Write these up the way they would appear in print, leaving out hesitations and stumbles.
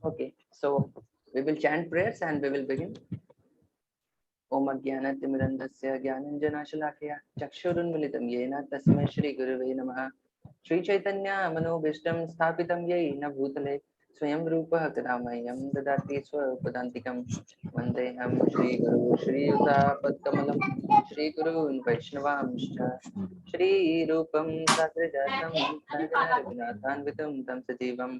Okay, so we will chant prayers and we will begin. Om Ajnanatimmirandasya Jnananjanashalakaya Chakshurunmilitam Yena Tasmai Shri Gurave Namaha. Shri Chaitanya Manobhishtam Sthapitam Yena Bhutale Swayam Rupa Kadamayam Dadati Swapadantikam Vandeham Shri Guru Shri Yuta Padkamalam Shri Gurun Vaishnavamscha Shri Rupam Satrijatam Sajana Raghunathanvitam Tam Sajivam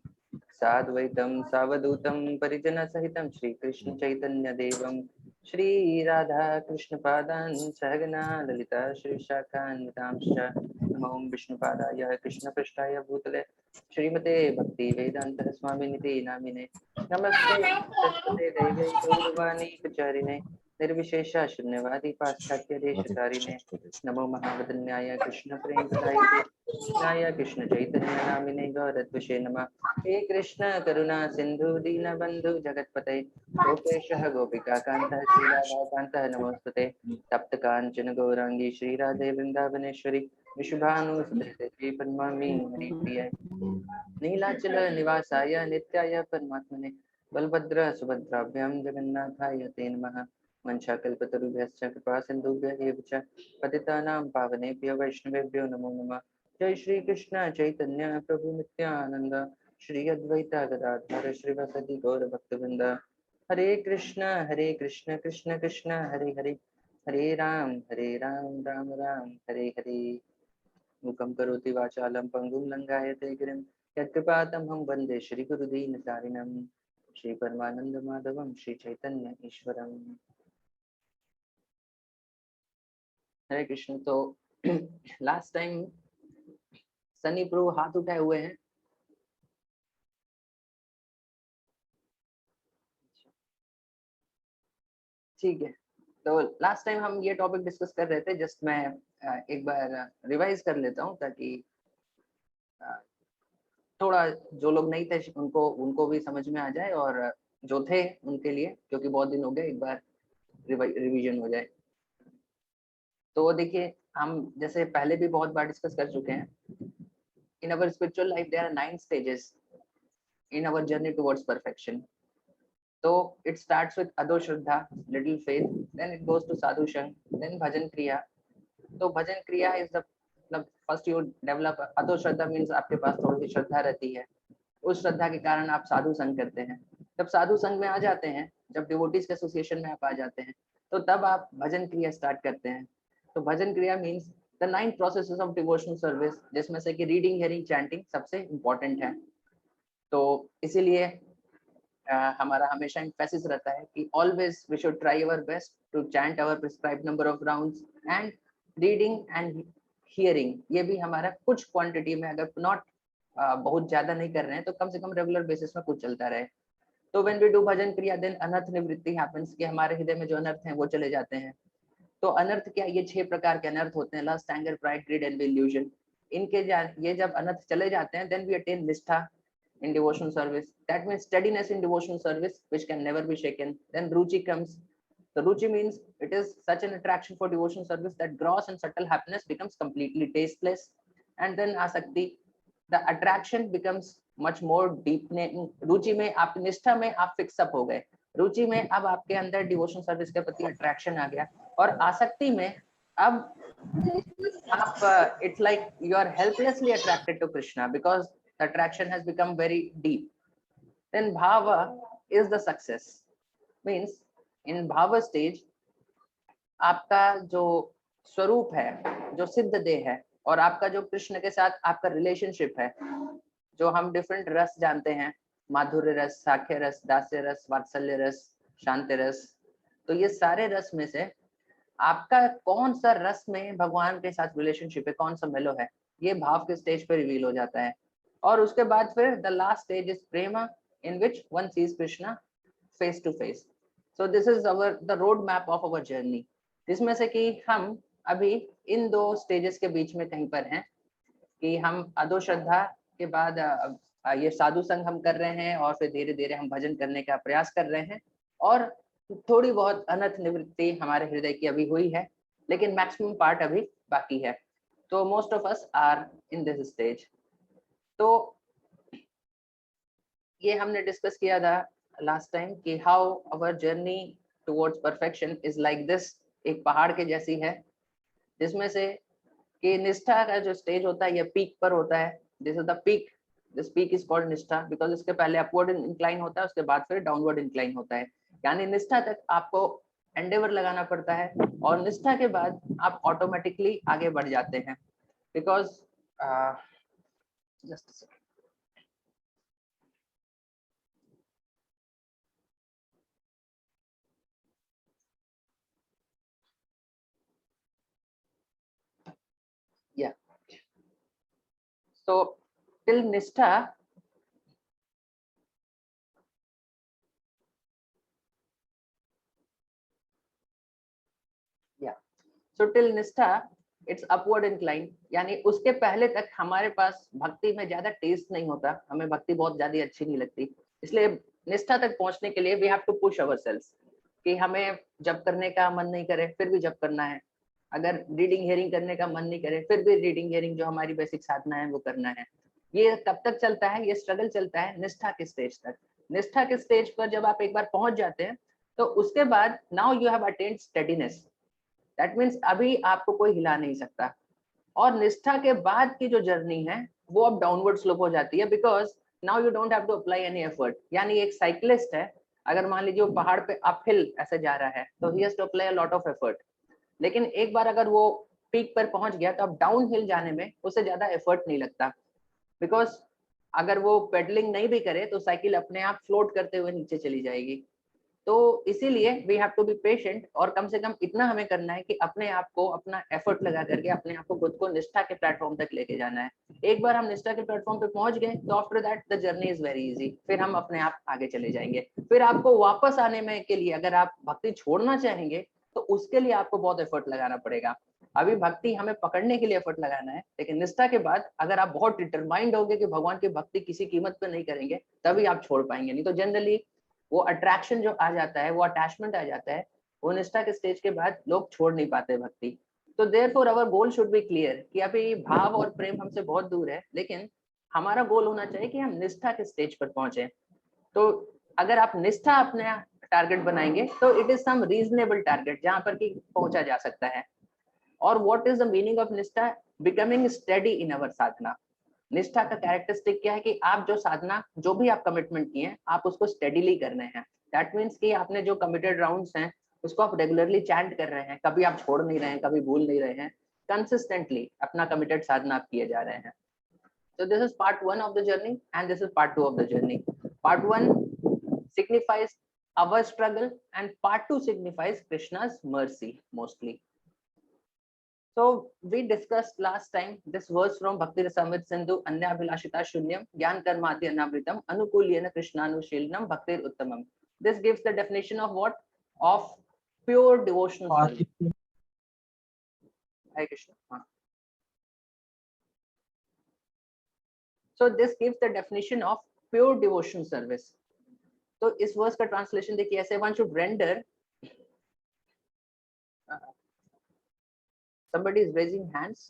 Sadvaitam Savadutam Parijana Sahitam Shri Krishna Chaitanya Devam Shri Radha Krishna Padan Sahagana Lalita Shri Shakan Vitamscha Namo Vishnupadaya Krishna Prishtaya Bhutale Shrimate Bhakti Vedanta Swami Niti Namine Namaste Saraswate Deve Gauravani Pacharine Nirvishesha Shunyavadi Paschatya Deshatarine Namo Mahavadanyaya Krishna Prem Pradayate Naya Krishna Chaitanya Namine Gauratvishe Nama He Krishna Karuna Sindhu Dina Bandhu Jagatpate Gopeshah Gopika Kanta Shri Radha Kanta Namostate Tapta Kanchana Gaurangi Shri Radhe Vrindavaneshwari Vishubhanu Sudhite Shri Padmami Hari Priya Neelachal Nivasaya Nityaya Paramatmane Balbhadra Subhadrabhyam Jagannathaya Te Namaha Manchakalpatarubhyascha Kripa Sindhubhya Evacha Patitanam Pavanebhyo Vaishnavebhyo Namo Namah Jai Shri Krishna Chaitanya Prabhu Nityananda Shri Advaita Gadadhara Shrivasati Gaura Bhaktivinoda Hare Krishna Krishna Krishna Hare Hare Hare Ram Ram Ram Hare Hare Mukam karoti vachalam pangum langayate girim yatkripātamham vande Shri Gurudīnatarinam Shri Paramananda Madhavam Shri Chaitanya Ishwaram. हरे कृष्ण. तो last time Sunny प्रभु हाथ उठाए हुए हैं. ठीक है, तो last time हम ये टॉपिक डिस्कस कर रहे थे. जस्ट मैं एक बार रिवाइज कर लेता हूँ ताकि थोड़ा जो लोग नहीं थे उनको भी समझ में आ जाए और जो थे उनके लिए, क्योंकि बहुत दिन हो गए, एक बार रिवीजन हो जाए. तो देखिए, हम जैसे पहले भी बहुत बार डिस्कस कर चुके हैं. In our spiritual life there are 9 stages in our journey towards perfection. तो इट स्टार्ट्स विद अदो shraddha, little faith, then it goes to sadhu sanga, then bhajan kriya. तो भजन क्रिया इज द मतलब फर्स्ट यू डेवलप अदो श्रद्धा, मीन्स आपके पास थोड़ी सी श्रद्धा रहती है. उस श्रद्धा के कारण आप साधु संग करते हैं. जब साधु संग में आ जाते हैं, जब डिवोटीज के एसोसिएशन में आप आ जाते हैं, तो तब आप भजन क्रिया स्टार्ट करते हैं. तो bhajan kriya means the 9 processes of devotional service, जिसमें से कि रीडिंग, हियरिंग, चैंटिंग सबसे इम्पोर्टेंट है. तो इसीलिए हमारा हमेशा एम्फेसिस रहता है कि always we should try our best to chant our prescribed number of rounds, and reading and hearing ये भी हमारा कुछ क्वांटिटी में, अगर नॉट बहुत ज्यादा नहीं कर रहे हैं तो कम से कम रेगुलर बेसिस में कुछ चलता रहे. तो व्हेन वी डू भजन क्रिया, देन अनर्थ निवृत्ति हैपेंस, कि हमारे हृदय में जो अनर्थ हैं वो चले जाते हैं. तो अनर्थ क्या, ये 6 प्रकार के अनर्थ होते हैं: lust, anger, pride, greed and illusion. इनके ये जब अनर्थ चले जाते हैं, then we attain nishtha in devotional service. That means steadiness in devotional service which can never be shaken. Then ruchi comes. The ruchi means it is such an attraction for devotional service that gross and subtle happiness becomes completely tasteless. And then asakti, the attraction becomes much more deepening. रुचि में आप, निष्ठा में आप fix up हो गए. रुचि में अब आपके अंदर डिवोशनल सर्विस के प्रति अट्रैक्शन आ गया. और आसक्ति में अब आप, it's like you are helplessly attracted to Krishna because the attraction has become very deep. Then bhava is the success. Means in bhava stage आपका जो स्वरूप है, जो सिद्ध देह है, और आपका जो कृष्ण के साथ आपका रिलेशनशिप है, जो हम डिफरेंट रस जानते हैं, माधुर्य रस, साख्य रस, दास्य रस, वात्सल्य रस, शांति रस. तो ये सारे रस में से आपका कौन सा रस में भगवान के साथ रिलेशनशिप है, कौन सा मेलो है, ये भाव के स्टेज पे रिवील हो जाता है. और उसके बाद फिर the last stage is prema, in which one sees Krishna face to face. So this is our the road map of our journey, जिसमें से कि हम अभी इन 2 स्टेजेस के बीच में कहीं पर हैं, कि हम अधो श्रद्धा के बाद ये साधु संग हम कर रहे हैं, और फिर धीरे धीरे हम भजन करने का प्रयास कर रहे हैं, और थोड़ी बहुत अनर्थ निवृत्ति हमारे हृदय की अभी हुई है, लेकिन मैक्सिमम पार्ट अभी बाकी है. तो most of us are in this stage. तो ये हमने डिस्कस किया था लास्ट टाइम कि how our journey towards perfection is like this, एक पहाड़ के जैसी है, जिसमें से कि निष्ठा का जो स्टेज होता है ये पीक पर होता है। This is the peak, this peak is called निष्ठा बिकॉज इसके पहले अपवर्ड इंक्लाइन होता है, उसके बाद फिर डाउनवर्ड इंक्लाइन होता है। यानी निष्ठा तक आपको एंडेवर लगाना पड़ता है और निष्ठा के बाद आप ऑटोमेटिकली आगे बढ़ जाते हैं बिकॉज जस्ट या सो टिल निष्ठा सो टिल निष्ठा इट्स अपवर्ड इंक्लाइन, यानी उसके पहले तक हमारे पास भक्ति में ज्यादा टेस्ट नहीं होता, हमें भक्ति बहुत ज्यादा अच्छी नहीं लगती। इसलिए निष्ठा तक पहुंचने के लिए we have to push ourselves कि हमें जब करने का मन नहीं करे फिर भी जब करना है, अगर रीडिंग हियरिंग करने का मन नहीं करे फिर भी रीडिंग हियरिंग जो हमारी बेसिक साधना है वो करना है। ये कब तक चलता है? ये स्ट्रगल चलता है निष्ठा के स्टेज तक। निष्ठा के स्टेज पर जब आप एक बार पहुंच जाते हैं तो उसके बाद now you have attend steadiness, that means अभी आपको कोई हिला नहीं सकता। और निष्ठा के बाद की जो जर्नी है वो अब डाउनवर्ड स्लोप हो जाती है because now you don't have to apply any effort. यानी एक साइक्लिस्ट है, अगर मान लीजिए वो पहाड़ पे अपहिल ऐसे जा रहा है तो he has to apply a lot of effort, लेकिन एक बार अगर वो पीक पर पहुंच गया तो अब डाउन हिल जाने में उसे ज्यादा एफर्ट नहीं लगता बिकॉज अगर वो पेडलिंग नहीं भी करे तो साइकिल अपने आप फ्लोट करते हुए नीचे चली जाएगी। तो इसीलिए we have to be patient और कम से कम इतना हमें करना है कि अपने आप को अपना एफर्ट लगा करके अपने आप को खुद को निष्ठा के प्लेटफॉर्म तक लेके जाना है। एक बार हम निष्ठा के प्लेटफॉर्म पे पहुंच गए तो after that the journey is very easy, फिर हम अपने आप आगे चले जाएंगे। फिर आपको वापस आने में के लिए अगर आप भक्ति छोड़ना चाहेंगे तो उसके लिए आपको बहुत एफर्ट लगाना पड़ेगा। अभी भक्ति हमें पकड़ने के लिए एफर्ट लगाना है, लेकिन निष्ठा के बाद अगर आप बहुत डिटरमाइंड होगे कि भगवान की भक्ति किसी कीमत पे नहीं करेंगे तभी आप छोड़ पाएंगे, नहीं तो जनरली वो अट्रैक्शन जो आ जाता है, वो अटैचमेंट आ जाता है, वो निष्ठा के स्टेज के बाद लोग छोड़ नहीं पाते भक्ति। तो therefore our goal should be clear कि अभी भाव और प्रेम हमसे बहुत दूर है, लेकिन हमारा गोल होना चाहिए कि हम निष्ठा के स्टेज पर पहुंचे। तो अगर आप निष्ठा अपने टारगेट बनाएंगे तो it is some reasonable target जहां पर कि पहुंचा जा सकता है। और what is the meaning of nishtha? Becoming steady in our sadhana. निष्ठा का कैरेक्टरिस्टिक क्या है कि आप जो साधना जो भी आप कमिटमेंट किए हैं आप उसको स्टेडीली कर रहे हैं। दैट मीन्स कि आपने जो कमिटेड राउंड्स हैं उसको आप रेगुलरली चैंट कर रहे हैं, कभी आप छोड़ नहीं रहे हैं, कभी भूल नहीं रहे हैं, कंसिस्टेंटली अपना कमिटेड साधना आप किए जा रहे हैं। So this is part 1 of the journey and this is part 2 of the journey. Part 1 signifies our struggle and part 2 signifies Krishna's mercy mostly. So we discussed last time this verse from Bhakti Rasamrita Sindhu, Anyabhilashita Shunyam, Gyan Karmati Anavritam, Anukulyena Krishnanushilnam Bhaktir Uttamam. This gives the definition of what? Of pure devotional service. Hare Krishna. So this gives the definition of pure devotional service. तो इस verse का translation देखिए ऐसे, one should render, somebody is raising hands.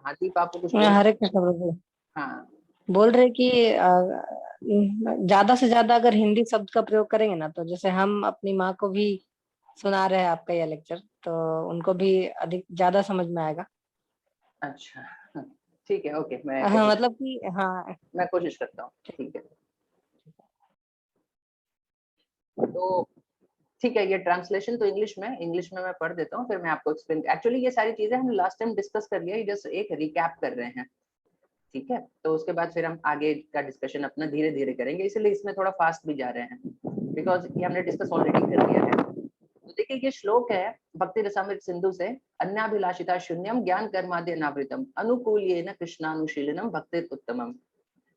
हाथी पापा कुछ बोल, हरे कृष्ण प्रभु। हाँ बोल रहे कि ज्यादा से ज्यादा अगर हिंदी शब्द का प्रयोग करेंगे ना, तो जैसे हम अपनी माँ को भी सुना रहे हैं आपका यह लेक्चर, तो उनको भी अधिक ज्यादा समझ में आएगा। अच्छा ठीक है, ओके, मैं हाँ मतलब कि हाँ मैं कोशिश करता हूँ, ठीक है। तो ठीक है, ये ट्रांसलेशन तो इंग्लिश में मैं पढ़ देता हूँ, फिर मैं आपको एक्सप्लेन। एक्चुअली ये सारी चीजें हम लास्ट टाइम डिस्कस कर लिया, जस्ट एक रिकैप कर रहे हैं, ठीक है। तो उसके बाद फिर हम आगे का डिस्कशन अपना धीरे धीरे करेंगे, इसलिए इसमें थोड़ा फास्ट भी जा रहे हैं बिकॉज ये हमने डिस्कस ऑलरेडी कर लिया है। तो देखिए ये श्लोक है भक्ति रसामृत सिंधु से, अन्याभिलाषिता शून्यम ज्ञान कर्मादि अनावृतम अनुकूल्येन कृष्णानुशीलनम भक्तिर उत्तमम।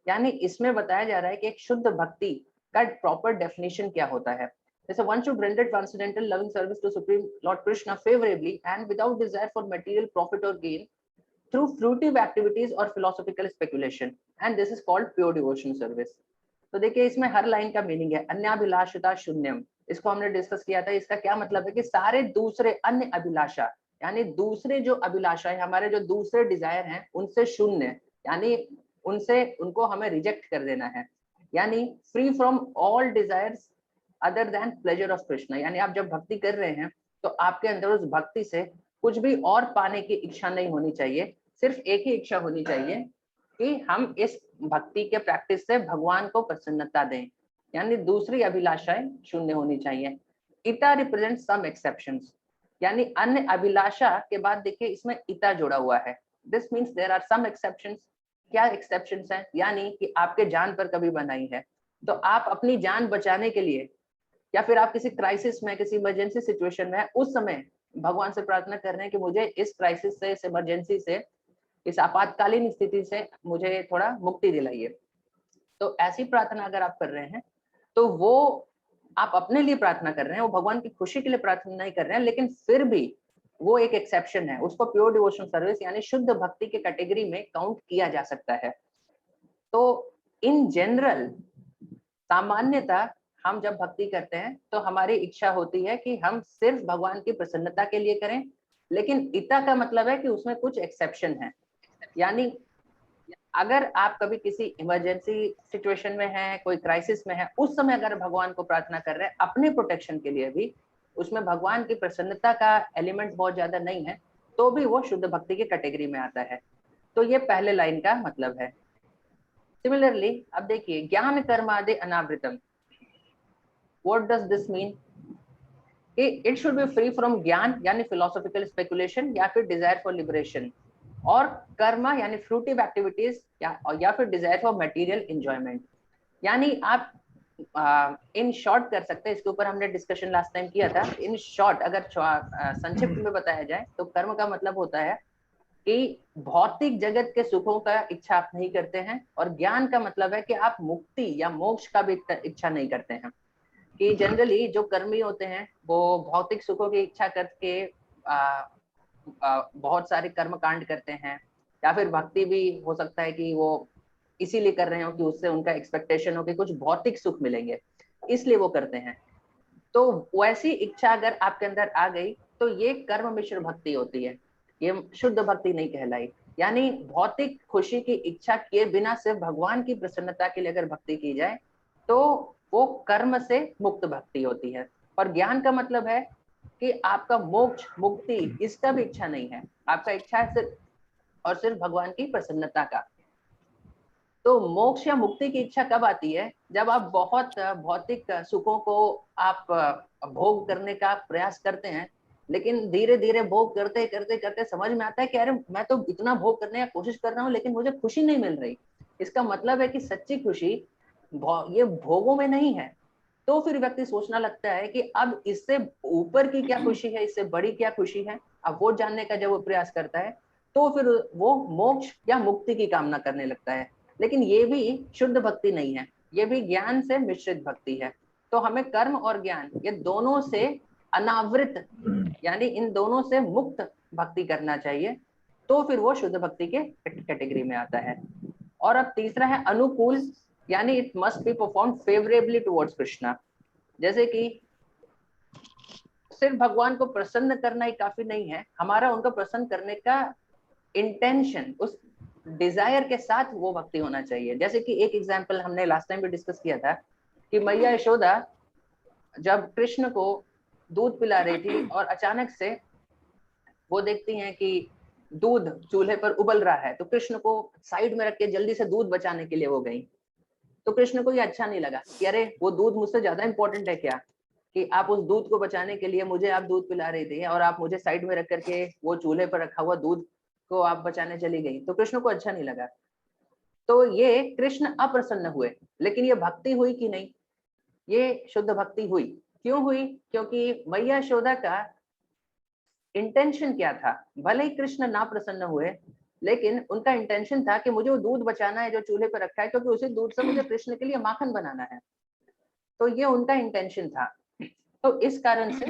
यानी इसमें बताया जा रहा है कि एक शुद्ध भक्ति का प्रॉपर डेफिनेशन क्या होता है। जैसे one should render transcendental loving service to Supreme Lord Krishna favorably and without desire for material profit or gain through fruitive activities or philosophical speculation, and this is called pure devotion service. तो देखिए इसमें हर line का meaning है, अन्याभिलाषिता शून्यम, इसको हमने discuss किया था। इसका क्या मतलब है कि सारे दूसरे अन्य अभिलाषा, यानी दूसरे जो अभिलाषा है, हमारे जो दूसरे डिजायर हैं उनसे शून्य, यानी उनसे उनको हमें रिजेक्ट कर देना है। यानी free from all desires other than pleasure of Krishna. यानी आप जब भक्ति कर रहे हैं तो आपके अंदर उस भक्ति से कुछ भी और पाने की इच्छा नहीं होनी चाहिए, सिर्फ एक ही इच्छा होनी चाहिए कि हम इस भक्ति के प्रैक्टिस से भगवान को प्रसन्नता दें, यानी दूसरी अभिलाषाएं शून्य होनी चाहिए। इता रिप्रेजेंट सम एक्सेप्शंस, यानी अन्य अभिलाषा के बाद देखिए इसमें इता जुड़ा हुआ है। This means there are some exceptions. क्या एक्सेप्शंस हैं? यानी कि आपके जान पर कभी बनाई है, तो आप अपनी जान बचाने के लिए या फिर आप किसी क्राइसिस में, किसी इमरजेंसी सिचुएशन में उस समय भगवान से प्रार्थना कर रहे हैं कि मुझे इस क्राइसिस से, इस इमरजेंसी से, इस आपातकालीन स्थिति से मुझे थोड़ा मुक्ति दिलाइए। तो ऐसी प्रार्थना अगर आप कर रहे हैं तो वो आप अपने लिए प्रार्थना कर रहे हैं, वो भगवान की खुशी के लिए प्रार्थना नहीं कर रहे हैं, लेकिन फिर भी वो एक एक्सेप्शन है, उसको प्योर डिवोशन सर्विस यानी शुद्ध भक्ति के कैटेगरी में काउंट किया जा सकता है। तो इन जनरल, सामान्यतः हम जब भक्ति करते हैं तो हमारी इच्छा होती है कि हम सिर्फ भगवान की प्रसन्नता के लिए करें, लेकिन इता का मतलब है कि उसमें कुछ एक्सेप्शन है। यानी अगर आप कभी किसी इमरजेंसी सिचुएशन में हैं, कोई क्राइसिस में है, उस समय अगर भगवान को प्रार्थना कर रहे हैं अपने प्रोटेक्शन के लिए भी, उसमें भगवान की प्रसन्नता का एलिमेंट बहुत ज्यादा नहीं है, तो भी वो शुद्ध भक्ति की कैटेगरी में आता है। तो ये पहले लाइन का मतलब है। सिमिलरली अब देखिए, ज्ञान कर्मादि अनावृतम, व्हाट डज दिस मीन? कि it should be free from ज्ञान यानी फिलोसॉफिकल स्पेकुलेशन या फिर डिजायर फॉर लिबरेशन, और कर्मा यानी फ्रूटिव एक्टिविटीज या फिर डिजायर फॉर मटेरियल एंजॉयमेंट। यानी आप इन शॉर्ट कर सकते हैं, इसके ऊपर हमने डिस्कशन लास्ट टाइम किया था। इन शॉर्ट अगर संक्षिप्त में बताया जाए तो कर्म का मतलब होता है कि भौतिक जगत के सुखों का इच्छा आप नहीं करते हैं, और ज्ञान का मतलब है कि आप मुक्ति या मोक्ष का भी इच्छा नहीं करते हैं। कि जनरली जो कर्मी होते हैं वो भौतिक सुखों की इच्छा करके बहुत सारे कर्म कांड करते हैं, या फिर भक्ति भी हो सकता है कि वो इसीलिए कर रहे हो कि उससे उनका एक्सपेक्टेशन हो कि कुछ भौतिक सुख मिलेंगे, इसलिए वो करते हैं। तो वैसी इच्छा अगर आपके अंदर आ गई तो ये कर्म मिश्र भक्ति होती है, ये शुद्ध भक्ति नहीं कहलाई। यानी भौतिक खुशी की इच्छा किए बिना सिर्फ भगवान की प्रसन्नता के लिए अगर भक्ति की जाए तो वो कर्म से मुक्त भक्ति होती है। और ज्ञान का मतलब है कि आपका मोक्ष, मुक्ति, इसका भी इच्छा नहीं है, आपका इच्छा है सिर्फ और सिर्फ भगवान की प्रसन्नता का। तो मोक्ष या मुक्ति की इच्छा कब आती है? जब आप बहुत भौतिक सुखों को आप भोग करने का प्रयास करते हैं, लेकिन धीरे धीरे भोग करते करते करते समझ में आता है कि अरे मैं तो इतना भोग करने की कोशिश कर रहा हूँ लेकिन मुझे खुशी नहीं मिल रही। इसका मतलब है कि सच्ची खुशी ये भोगों में नहीं है। तो फिर व्यक्ति सोचना लगता है कि अब इससे ऊपर की क्या खुशी है, इससे बड़ी क्या खुशी है। अब वो जानने का जब वो प्रयास करता है तो फिर वो मोक्ष या मुक्ति की कामना करने लगता है। लेकिन ये भी शुद्ध भक्ति नहीं है, ये भी ज्ञान से मिश्रित भक्ति है। तो हमें कर्म और ज्ञान ये दोनों से अनावृत यानी इन दोनों से मुक्त भक्ति करना चाहिए, तो फिर वो शुद्ध भक्ति के कैटेगरी में आता है। और अब तीसरा है अनुकूल, यानी it must be perform favourably towards Krishna. जैसे कि सिर्फ भगवान को प्रसन्न करना ही काफी नहीं है, हमारा उनको प्रसन्न करने का इंटेंशन, उस डिजायर के साथ वो भक्ति होना चाहिए। जैसे कि एक एग्जांपल हमने लास्ट टाइम भी डिस्कस किया था कि मैया यशोदा जब कृष्ण को दूध पिला रही थी और अचानक से वो देखती हैं कि दूध चूल्हे पर उबल रहा है, तो कृष्ण को साइड में रख के जल्दी से दूध बचाने के लिए वो गई। तो कृष्ण को ये अच्छा नहीं लगा कि अरे वो दूध मुझसे ज्यादा इंपॉर्टेंट है क्या, कि आप उस दूध को बचाने के लिए मुझे आप दूध पिला रही थी और आप मुझे साइड में रख करके वो चूल्हे पर रखा हुआ दूध को आप बचाने चली गई। तो कृष्ण को अच्छा नहीं लगा, तो ये कृष्ण अप्रसन्न हुए। लेकिन ये भक्ति हुई कि नहीं? ये शुद्ध भक्ति हुई। क्यों हुई? क्योंकि मैया यशोदा का इंटेंशन क्या था? भले ही कृष्ण ना प्रसन्न हुए, लेकिन उनका इंटेंशन था कि मुझे वो दूध बचाना है जो चूल्हे पर रखा है, क्योंकि उसी दूध से मुझे कृष्ण के लिए माखन बनाना है। तो ये उनका इंटेंशन था। तो इस कारण से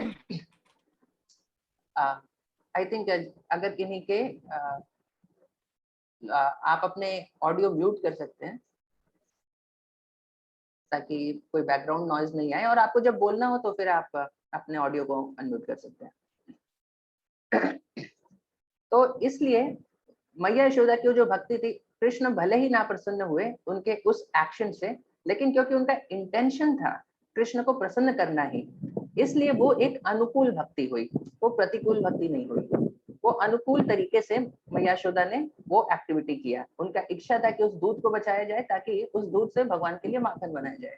आई थिंक अगर किन्हीं के आप अपने ऑडियो म्यूट कर सकते हैं ताकि कोई बैकग्राउंड नॉइज नहीं आए, और आपको जब बोलना हो तो फिर आप अपने ऑडियो को अनम्यूट कर सकते हैं। तो इसलिए मैया यशोदा की जो भक्ति थी, कृष्ण भले ही ना प्रसन्न हुए उनके उस एक्शन से, लेकिन क्योंकि उनका इंटेंशन था कृष्ण को प्रसन्न करना ही, इसलिए वो एक अनुकूल भक्ति हुई, वो प्रतिकूल भक्ति नहीं हुई। वो अनुकूल तरीके से मैया यशोदा ने वो एक्टिविटी किया। उनका इच्छा था कि उस दूध को बचाया जाए ताकि उस दूध से भगवान के लिए माखन बनाया जाए।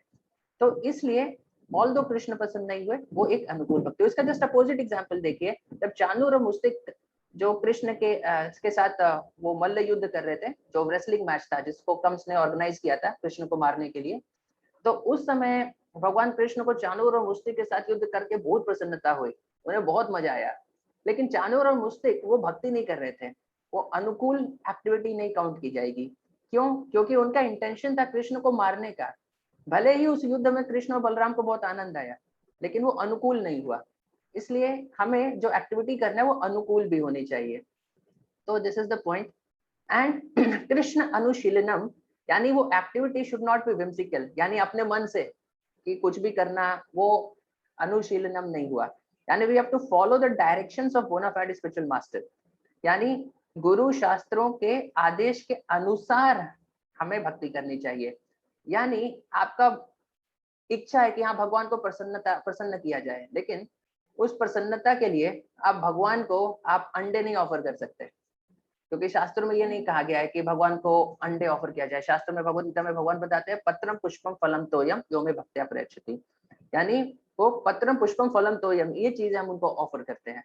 तो इसलिए ऑल दो कृष्ण पसंद नहीं हुए, वो एक अनुकूल भक्ति। इसका जस्ट अपोजिट एग्जाम्पल देखिए, जब चानूर और मुस्तिक जो कृष्ण के साथ वो मल्ल युद्ध कर रहे थे, जो रेसलिंग मैच था जिसको कंस ने ऑर्गेनाइज किया था कृष्ण को मारने के लिए, तो उस समय भगवान कृष्ण को चानूर और मुस्तिक के साथ युद्ध करके बहुत प्रसन्नता हुई, उन्हें बहुत मजा आया। लेकिन चानूर और मुस्तिक वो भक्ति नहीं कर रहे थे, वो अनुकूल एक्टिविटी नहीं काउंट की जाएगी। क्यों? क्योंकि उनका इंटेंशन था कृष्ण को मारने का। भले ही उस युद्ध में कृष्ण और बलराम को बहुत आनंद आया, लेकिन वो अनुकूल नहीं हुआ। इसलिए हमें जो एक्टिविटी करना है वो अनुकूल भी होनी चाहिए। तो this is the point. And Krishna अनुशीलनम, यानी वो activity should not be whimsical, यानी अपने मन से कि कुछ भी करना, वो अनुशीलनम नहीं हुआ। यानी we have to follow the directions of bona fide spiritual master, यानी गुरु शास्त्रों के आदेश के अनुसार हमें भक्ति करनी चाहिए। यानी आपका इच्छा है कि हाँ भगवान को प्रसन्न किया जाए, लेकिन उस प्रसन्नता के लिए आप भगवान को आप अंडे नहीं ऑफर कर सकते, क्योंकि शास्त्र में ये नहीं कहा गया है कि भगवान को अंडे ऑफर किया जाए। शास्त्र में भगवद गीता में भगवान बताते हैं पत्रम पुष्पम फलम तोयम यो में भक्त्या प्रयच्छति, यानी वो पत्रम पुष्पम फलम तोयम, ये चीजें हम उनको ऑफर करते हैं।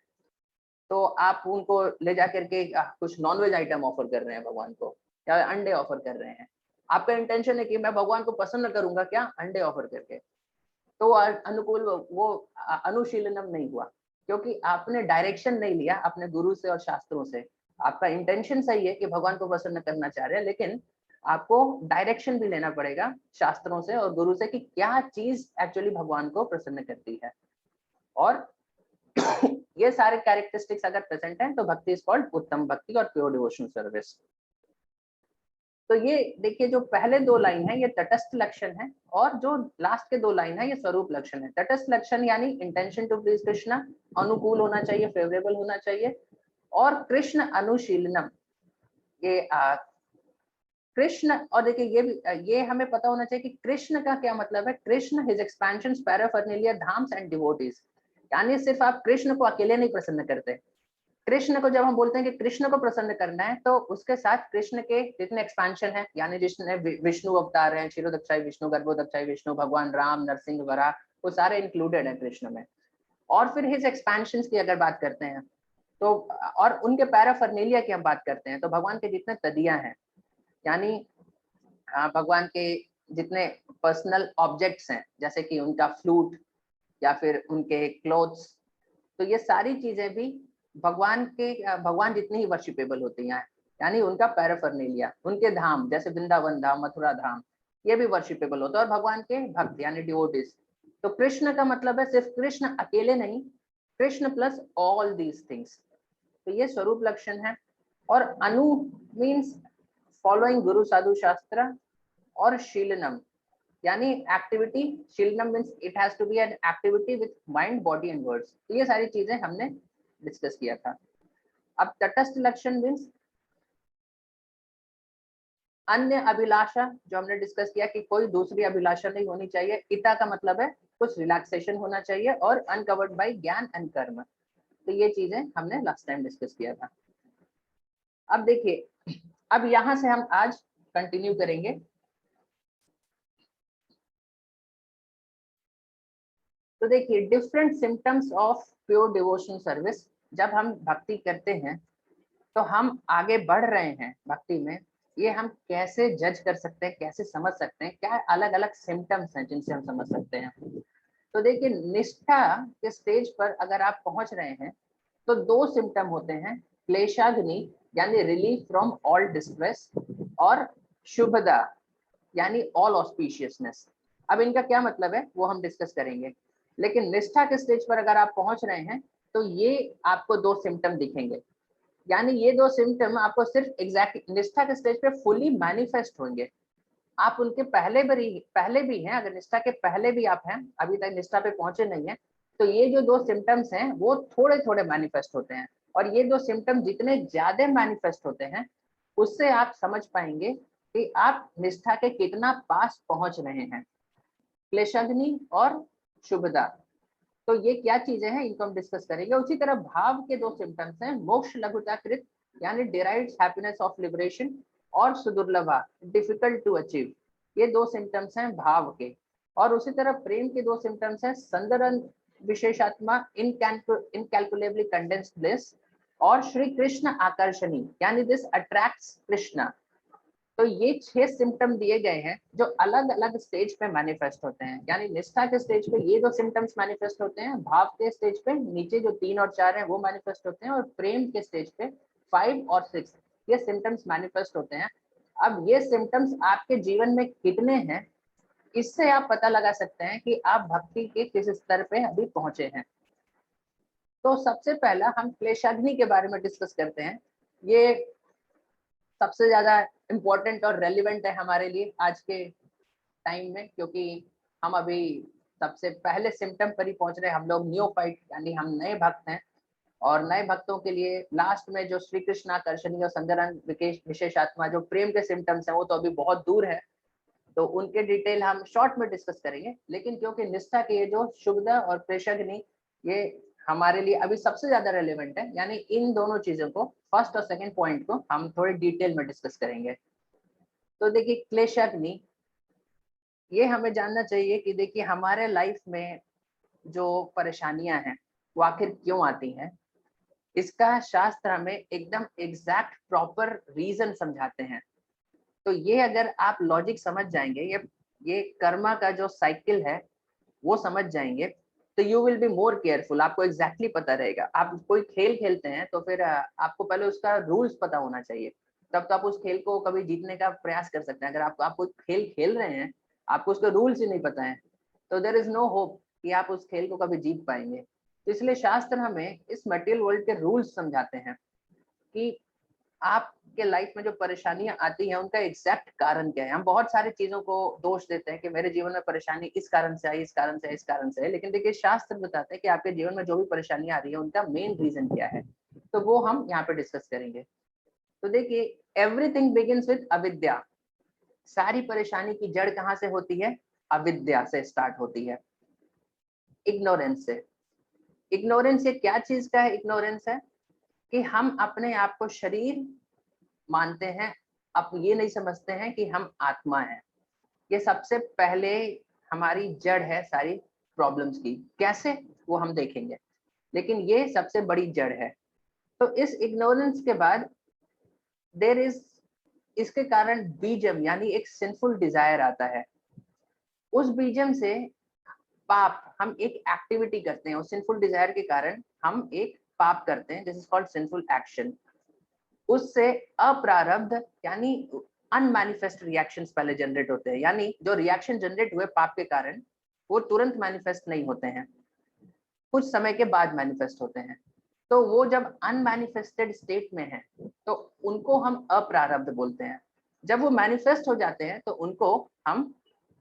तो आप उनको ले जाकर के कुछ नॉनवेज आइटम ऑफर कर रहे हैं भगवान को, या अंडे ऑफर कर रहे हैं। आपका इंटेंशन है कि मैं भगवान को प्रसन्न करूंगा क्या, अंडे ऑफर करके, तो अनुकूल वो अनुशीलनम नहीं हुआ, क्योंकि आपने डायरेक्शन नहीं लिया अपने गुरु से और शास्त्रों से। आपका इंटेंशन सही है कि भगवान को प्रसन्न करना चाह रहे हैं, लेकिन आपको डायरेक्शन भी लेना पड़ेगा शास्त्रों से और गुरु से कि क्या चीज एक्चुअली भगवान को प्रसन्न करती है। और ये सारे कैरेक्टरिस्टिक्स अगर प्रेजेंट हैं तो भक्ति इज कॉल्ड उत्तम भक्ति और प्योर डिवोशनल सर्विस। तो ये देखिए, जो पहले दो लाइन है ये तटस्थ लक्षण है, और जो लास्ट के दो लाइन है ये स्वरूप लक्षण है। तटस्थ लक्षण यानी इंटेंशन टू प्लीज कृष्ण, अनुकूल होना चाहिए, फेवरेबल होना चाहिए। और कृष्ण अनुशीलनम, ये कृष्ण, और देखिए ये भी ये हमें पता होना चाहिए कि कृष्ण का क्या मतलब है। कृष्ण हिज एक्सपेंशंस पैराफर्नेलिया धाम्स एंड डिवोटीज, यानी सिर्फ आप कृष्ण को अकेले नहीं प्रसन्न करते। कृष्ण को जब हम बोलते हैं कि कृष्ण को प्रसन्न करना है, तो उसके साथ कृष्ण के जितने एक्सपेंशन है, यानी जितने विष्णु अवतार हैं, क्षीरोदक्षाई विष्णु, गर्भोदक्षाई विष्णु, भगवान राम, नरसिंह, वराह, वो सारे इंक्लूडेड हैं कृष्ण में। और फिर हिज एक्सपेंशन की अगर बात करते हैं तो, और उनके पैराफर्नेलिया की हम बात करते हैं, तो भगवान के जितने तदियां हैं, यानी भगवान के जितने पर्सनल ऑब्जेक्ट्स हैं, जैसे कि उनका फ्लूट या फिर उनके क्लोथ्स, तो ये सारी चीजें भी भगवान जितनी ही वर्शिपेबल होती हैं, यानी उनका पैराफर्नेलिया, उनके धाम जैसे वृंदावन धाम, मथुरा धाम, ये भी वर्शिपेबल होता है, और भगवान के भक्त यानी डिवोटीज। तो कृष्ण का मतलब है सिर्फ कृष्ण अकेले नहीं, Krishna plus all these things. तो ये स्वरूप लक्षण है। और अनु मीन्स फॉलोइंग गुरु साधु शास्त्र, और शीलनम यानी एक्टिविटी। शीलनम means it has to be an activity with mind, body and words. तो ये सारी चीजें हमने डिस्कस किया था। अब तटस्थ लक्षण मीन्स अन्य अभिलाषा, जो हमने डिस्कस किया कि कोई दूसरी अभिलाषा नहीं होनी चाहिए। इता का मतलब है कुछ रिलैक्सेशन होना चाहिए, और अनकवर्ड बाय ज्ञान एंड कर्म। तो ये चीजें हमने लास्ट टाइम डिस्कस किया था। अब देखिए, अब यहां से हम आज कंटिन्यू करेंगे। तो देखिए, different symptoms of pure devotion service. जब हम भक्ति करते हैं तो हम आगे बढ़ रहे हैं भक्ति में, ये हम कैसे जज कर सकते हैं, कैसे समझ सकते हैं, क्या अलग अलग सिम्टम्स हैं जिनसे हम समझ सकते हैं। तो देखिए, निष्ठा के स्टेज पर अगर आप पहुंच रहे हैं तो दो सिम्टम होते हैं, क्लेशाग्नि यानी रिलीफ फ्रॉम ऑल डिस्ट्रेस, और शुभदा यानी ऑल ऑस्पिशियसनेस। अब इनका क्या मतलब है वो हम डिस्कस करेंगे, लेकिन निष्ठा के स्टेज पर अगर आप पहुंच रहे हैं तो ये आपको दो सिम्टम दिखेंगे। यानी ये दो सिम्टम आपको सिर्फ एग्जैक्ट निष्ठा के स्टेज पे फुली मैनिफेस्ट होंगे। आप उनके पहले भी हैं, अगर निष्ठा के पहले भी आप हैं, अभी तक निष्ठा पे पहुंचे नहीं है, तो ये जो दो सिम्टम्स हैं वो थोड़े थोड़े मैनिफेस्ट होते हैं। और ये दो सिम्टम जितने ज्यादा मैनिफेस्ट होते हैं, उससे आप समझ पाएंगे कि आप निष्ठा के कितना पास पहुंच रहे हैं। क्लेशाग्नि और शुभदा, तो ये क्या चीजें हैं, इनको हम डिस्कस करेंगे। उसी तरह भाव के दो सिम्टम्स हैं, मोक्ष लघुताकृत यानी डिराइव्ड हैप्पीनेस ऑफ लिबरेशन, और सुदुर्लभा डिफिकल्ट टू अचीव, ये दो सिम्टम्स हैं भाव के। और उसी तरह प्रेम के दो सिम्टम्स हैं, संदरन विशेषात्मा इनकैलकुलेबली कंडेंस्ड ब्लिस, और श्री कृष्ण आकर्षणी यानी दिस अट्रैक्ट्स कृष्णा। तो ये 6 सिम्टम दिए गए हैं जो अलग अलग स्टेज पे मैनिफेस्ट होते हैं। यानी निष्ठा के स्टेज पे ये दो सिम्टम्स मैनिफेस्ट होते हैं, भाव के स्टेज पे नीचे जो 3 और 4 हैं वो मैनिफेस्ट होते हैं, और प्रेम के स्टेज पे 5 और 6 ये सिम्टम्स मैनिफेस्ट होते हैं। अब ये सिम्टम्स आपके जीवन में कितने हैं, इससे आप पता लगा सकते हैं कि आप भक्ति के किस स्तर पे अभी पहुंचे हैं। तो सबसे पहला हम क्लेशाग्नि के बारे में डिस्कस करते हैं। ये सबसे ज्यादा इम्पोर्टेंट और रेलिवेंट है हमारे लिए आज के टाइम में, क्योंकि हम अभी सबसे पहले सिम्टम पर ही पहुंच रहे हैं। हम लोग न्योफाइट यानी हम नए भक्त हैं, और नए भक्तों के लिए लास्ट में जो श्री कृष्ण आकर्षणी और संदरन विशेषात्मा जो प्रेम के सिम्टम्स हैं वो तो अभी बहुत दूर है, तो उनके डिटेल हम शॉर्ट में डिस्कस करेंगे। लेकिन क्योंकि निष्ठा के ये जो शुभदा और प्रेषग्नि ये हमारे लिए अभी सबसे ज्यादा रेलेवेंट है, यानी इन दोनों चीजों को, फर्स्ट और सेकंड पॉइंट को हम थोड़े डिटेल में डिस्कस करेंगे। तो देखिए क्लेशाग्नि, ये हमें जानना चाहिए कि देखिए हमारे लाइफ में जो परेशानियां हैं वो आखिर क्यों आती हैं, इसका शास्त्र हमें एकदम एग्जैक्ट प्रॉपर रीजन समझाते हैं। तो ये अगर आप लॉजिक समझ जाएंगे, ये कर्मा का जो साइकिल है वो समझ जाएंगे, तो you will be more careful. आपको एग्जैक्टली पता रहेगा। आप कोई खेल खेलते हैं तो फिर आपको पहले उसका रूल्स पता होना चाहिए, तब तो आप उस खेल को कभी जीतने का प्रयास कर सकते हैं। अगर आप कोई खेल खेल रहे हैं, आपको उसके रूल्स ही नहीं पता है, तो देयर इज नो होप कि आप उस खेल को कभी जीत पाएंगे। तो इसलिए शास्त्र हमें इस मटेरियल वर्ल्ड के रूल्स समझाते हैं कि आपके लाइफ में जो परेशानियां आती हैं उनका एग्जैक्ट कारण क्या है। हम बहुत सारी चीजों को दोष देते हैं कि मेरे जीवन में परेशानी इस कारण से आई, इस कारण से, इस कारण से है, लेकिन देखिए शास्त्र बताते हैं कि आपके जीवन में जो भी परेशानी आ रही है उनका मेन रीजन क्या है। तो वो हम यहाँ पे डिस्कस करेंगे। तो देखिए एवरीथिंग बिगिंस विद अविद्या। सारी परेशानी की जड़ कहाँ से होती है? अविद्या से स्टार्ट होती है, इग्नोरेंस से। इग्नोरेंस ये क्या चीज का है? इग्नोरेंस है कि हम अपने आप को शरीर मानते हैं, अब ये नहीं समझते हैं कि हम आत्मा हैं। ये सबसे पहले हमारी जड़ है सारी प्रॉब्लम्स की। कैसे, वो हम देखेंगे, लेकिन ये सबसे बड़ी जड़ है। तो इस इग्नोरेंस के बाद देयर इज, इसके कारण बीजम यानी एक सिंफुल डिजायर आता है। उस बीजम से पाप, हम एक एक्टिविटी करते हैं, उस सिंफुल डिजायर के कारण हम एक पाप करते हैं, this is called sinful action. उससे अप्रारब्ध यानी अनमैनिफेस्ट रिएक्शंस पहले जनरेट होते हैं, यानी जो रिएक्शन जनरेट हुए पाप के कारण वो तुरंत मैनिफेस्ट नहीं होते हैं, कुछ समय के बाद मैनिफेस्ट होते हैं। तो वो जब अनमैनिफेस्टेड स्टेट में है तो उनको हम अप्रारब्ध बोलते हैं। जब वो मैनिफेस्ट हो जाते हैं तो उनको हम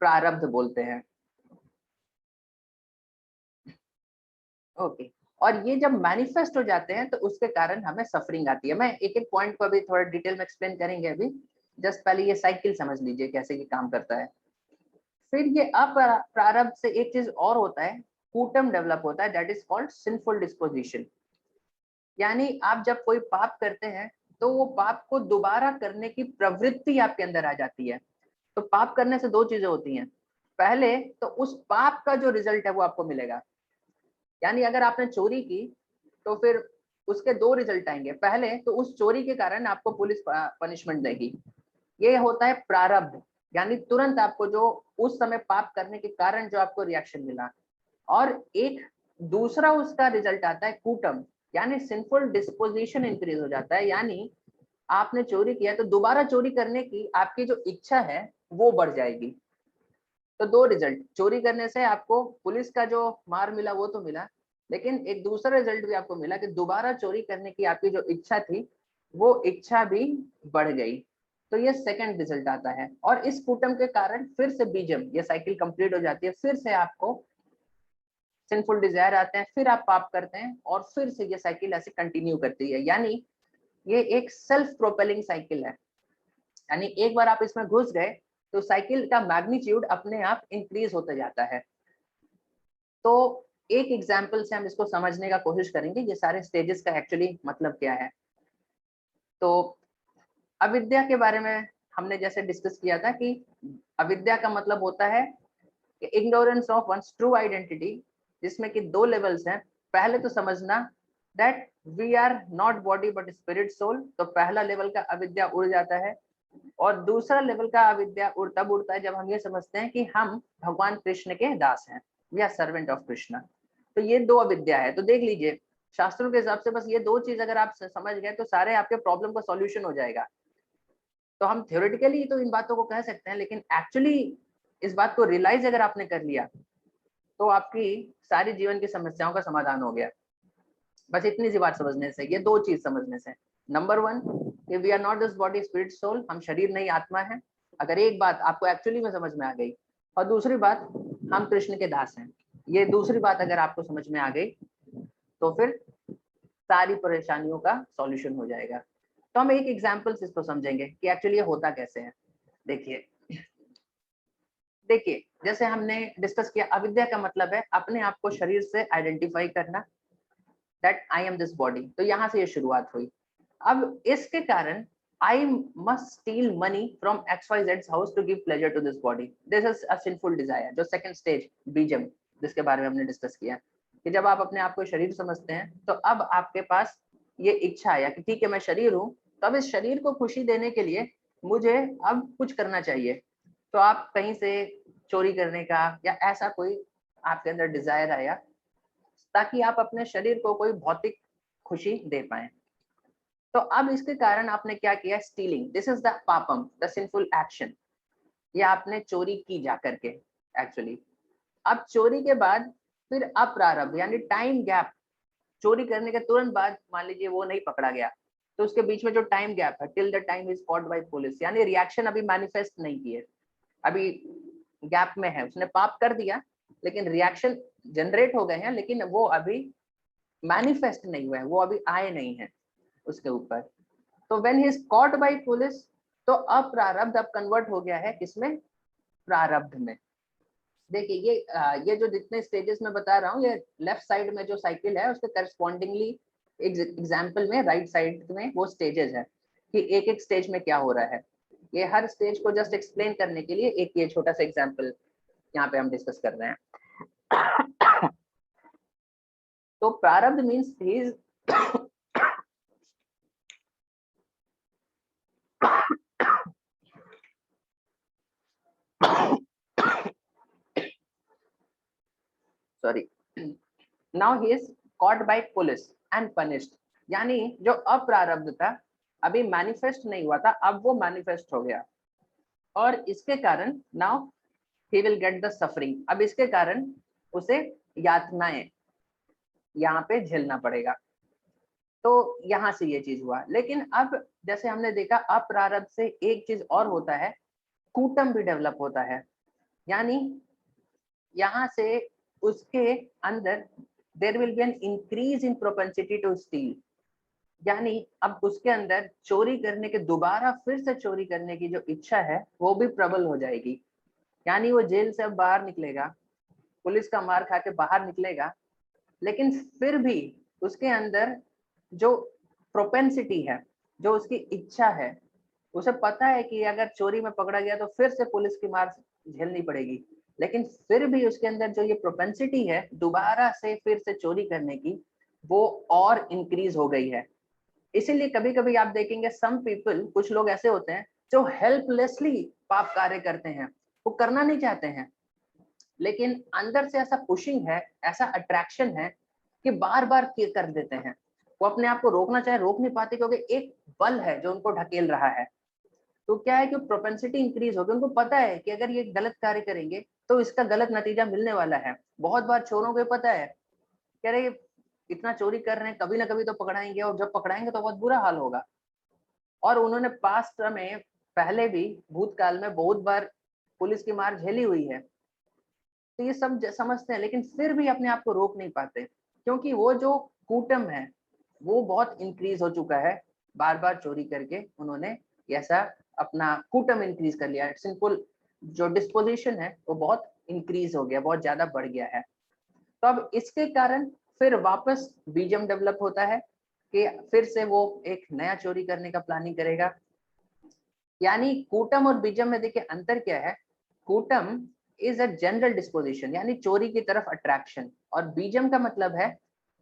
प्रारब्ध बोलते हैं। ओके, और ये जब मैनिफेस्ट हो जाते हैं तो उसके कारण हमें सफरिंग आती है। मैं एक एक पॉइंट को अभी थोड़ा डिटेल में एक्सप्लेन करेंगे। अभी जस्ट पहले ये साइकिल समझ लीजिए कैसे ये काम करता है। फिर ये अप्रारब्ध से एक चीज और होता है, कूटम डेवलप होता है, that is called sinful disposition. यानी आप जब कोई पाप करते हैं तो वो पाप को दोबारा करने की प्रवृत्ति आपके अंदर आ जाती है। तो पाप करने से दो चीजें होती हैं, पहले तो उस पाप का जो रिजल्ट है वो आपको मिलेगा। यानी अगर आपने चोरी की तो फिर उसके दो रिजल्ट आएंगे। पहले तो उस चोरी के कारण आपको पुलिस पनिशमेंट देगी, ये होता है प्रारब्ध, यानी तुरंत आपको जो उस समय पाप करने के कारण जो आपको रिएक्शन मिला। और एक दूसरा उसका रिजल्ट आता है कूटम, यानी सिंफुल डिस्पोजिशन इंक्रीज हो जाता है। यानी आपने चोरी किया तो दोबारा चोरी करने की आपकी जो इच्छा है वो बढ़ जाएगी। तो दो रिजल्ट, चोरी करने से आपको पुलिस का जो मार मिला वो तो मिला, लेकिन एक दूसरा रिजल्ट भी आपको मिला कि दोबारा चोरी करने की आपकी जो इच्छा थी वो इच्छा भी बढ़ गई। तो ये सेकंड रिजल्ट आता है, और इस कूटम के कारण फिर से बीजम, ये साइकिल कंप्लीट हो जाती है। फिर से आपको सिंफुल डिजायर आते हैं, फिर आप पाप करते हैं, और फिर से ये साइकिल ऐसे कंटिन्यू करती है। यानी ये एक सेल्फ प्रोपेलिंग साइकिल है। यानी एक बार आप इसमें घुस गए तो साइकिल का मैग्नीट्यूड अपने आप इंक्रीज होता जाता है। तो एक एग्जाम्पल से हम इसको समझने का कोशिश करेंगे, ये सारे स्टेजेस का एक्चुअली मतलब क्या है। तो अविद्या के बारे में हमने जैसे डिस्कस किया था कि अविद्या का मतलब होता है कि ignorance of one's true identity, जिसमें कि 2 लेवल्स हैं। पहले तो समझना that we are not body but spirit soul, तो पहला लेवल का अविद्या उड़ जाता है। और दूसरा लेवल का अविद्या तब उड़ता है जब हम ये समझते हैं कि हम भगवान कृष्ण के दास हैं, we are servant of Krishna. तो ये 2 अविद्या है। तो देख लीजिए शास्त्रों के हिसाब से बस ये 2 चीज अगर आप समझ गए तो सारे आपके प्रॉब्लम का सॉल्यूशन हो जाएगा। तो हम थ्योरेटिकली तो इन बातों को कह सकते हैं, लेकिन एक्चुअली इस बात को रियलाइज अगर आपने कर लिया तो आपकी सारी जीवन की समस्याओं का समाधान हो गया। बस इतनी सी बात समझने से, ये 2 चीज समझने से। नंबर 1 कि we are not this body spirit soul, हम शरीर नहीं आत्मा है। अगर एक बात आपको एक्चुअली में समझ में आ गई, और दूसरी बात हम कृष्ण के दास हैं, ये दूसरी बात अगर आपको समझ में आ गई तो फिर सारी परेशानियों का सॉल्यूशन हो जाएगा। तो हम एक एग्जाम्पल से इसको समझेंगे कि एक्चुअली ये होता कैसे है। देखिए जैसे हमने डिस्कस किया, अविद्या का मतलब है अपने आप को शरीर से आइडेंटिफाई करना, that I am this body. तो यहाँ से ये शुरुआत हुई। अब इसके कारण I must steal money from XYZ house to give pleasure to this body, this is a sinful desire. जो सेकंड स्टेज बीजम, जिसके बारे में हमने डिस्कस किया कि जब आप अपने आप को शरीर समझते हैं तो अब आपके पास ये इच्छा आया कि ठीक है मैं शरीर हूँ, तो अब इस शरीर को खुशी देने के लिए मुझे अब कुछ करना चाहिए। तो आप कहीं से चोरी करने का या ऐसा कोई आपके अंदर डिजायर आया ताकि आप अपने शरीर को कोई भौतिक खुशी दे पाए। तो अब इसके कारण आपने क्या किया, स्टीलिंग, दिस इज द पापम, द सिंफुल एक्शन। ये आपने चोरी की जा करके एक्चुअली। अब चोरी के बाद फिर अप्रारब्ध यानी टाइम गैप, चोरी करने के तुरंत बाद मान लीजिए वो नहीं पकड़ा गया, तो उसके बीच में जो टाइम गैप है, till the time is caught by police, यानी रिएक्शन अभी मैनिफेस्ट नहीं किए, अभी गैप में है। उसने पाप कर दिया लेकिन रिएक्शन जनरेट हो गए हैं, लेकिन वो अभी मैनिफेस्ट नहीं हुए हैं, वो अभी आए नहीं है उसके ऊपर। तो when he is caught by police, तो अप्रारब्ध अब कन्वर्ट हो गया है किसमें, प्रारब्ध में। देखिए ये जो जितने स्टेजेस में बता रहा हूँ, ये लेफ्ट साइड में जो साइकिल है उसके करस्पॉन्डिंगली एग्जाम्पल में राइट साइड में वो स्टेजेस है कि एक एक स्टेज में क्या हो रहा है। ये हर स्टेज को जस्ट एक्सप्लेन करने के लिए एक ये छोटा सा एग्जाम्पल यहाँ पे हम डिस्कस कर रहे हैं। तो प्रारब्ध means he is sorry, now he is caught by police and punished. यानी जो अप्रारब्ध था अभी मैनिफेस्ट नहीं हुआ था, अब वो मैनिफेस्ट हो गया, और इसके कारण now he will get the suffering. अब इसके कारण उसे यातनाएं यहाँ पे झेलना पड़ेगा। तो यहाँ से ये चीज हुआ। लेकिन अब जैसे हमने देखा अप्रारब्ध से एक चीज और होता है, कूटम भी डेवलप होता है। यानी यहाँ से उसके अंदर there will be an increase in propensity to steal. यानी अब उसके अंदर चोरी करने के, दोबारा फिर से चोरी करने की जो इच्छा है वो भी प्रबल हो जाएगी। यानी वो जेल से अब बाहर निकलेगा, पुलिस का मार खा के बाहर निकलेगा, लेकिन फिर भी उसके अंदर जो प्रोपेंसिटी है, जो उसकी इच्छा है, उसे पता है कि अगर चोरी में पकड़ा गया तो फिर से पुलिस की मार झेलनी पड़ेगी, लेकिन फिर भी उसके अंदर जो ये प्रोपेंसिटी है दोबारा से फिर से चोरी करने की, वो और इंक्रीज हो गई है। इसीलिए कभी कभी आप देखेंगे सम पीपल, कुछ लोग ऐसे होते हैं जो हेल्पलेसली पाप कार्य करते हैं, वो करना नहीं चाहते हैं, लेकिन अंदर से ऐसा पुशिंग है, ऐसा अट्रैक्शन है कि बार बार कर देते हैं। वो अपने आप को रोकना चाहे रोक नहीं पाते, क्योंकि एक बल है जो उनको ढकेल रहा है। तो क्या है कि प्रोपेंसिटी इंक्रीज होगी, उनको पता है कि अगर ये गलत कार्य करेंगे तो इसका गलत नतीजा मिलने वाला है। बहुत बार चोरों को पता है, कह रहे इतना चोरी कर रहे हैं, कभी ना कभी तो पकड़ाएंगे, और जब पकड़ाएंगे तो बहुत बुरा हाल होगा। और उन्होंने पास्ट में पहले भी भूतकाल में बहुत बार पुलिस की मार झेली हुई है। तो ये सब समझते हैं, लेकिन फिर भी अपने आप को रोक नहीं पाते, क्योंकि वो जो कूटम है वो बहुत इंक्रीज हो चुका है। बार बार चोरी करके उन्होंने ऐसा अपना कूटम इंक्रीज कर लिया, सिंपल जो डिस्पोजिशन है वो बहुत इंक्रीज हो गया, बहुत ज्यादा बढ़ गया है। तो अब इसके कारण फिर वापस बीजम डेवलप होता है कि फिर से वो एक नया चोरी करने का प्लानिंग करेगा। यानी कूटम और बीजम में देखिए अंतर क्या है, कूटम इज अ जनरल डिस्पोजिशन यानी चोरी की तरफ अट्रैक्शन, और बीजम का मतलब है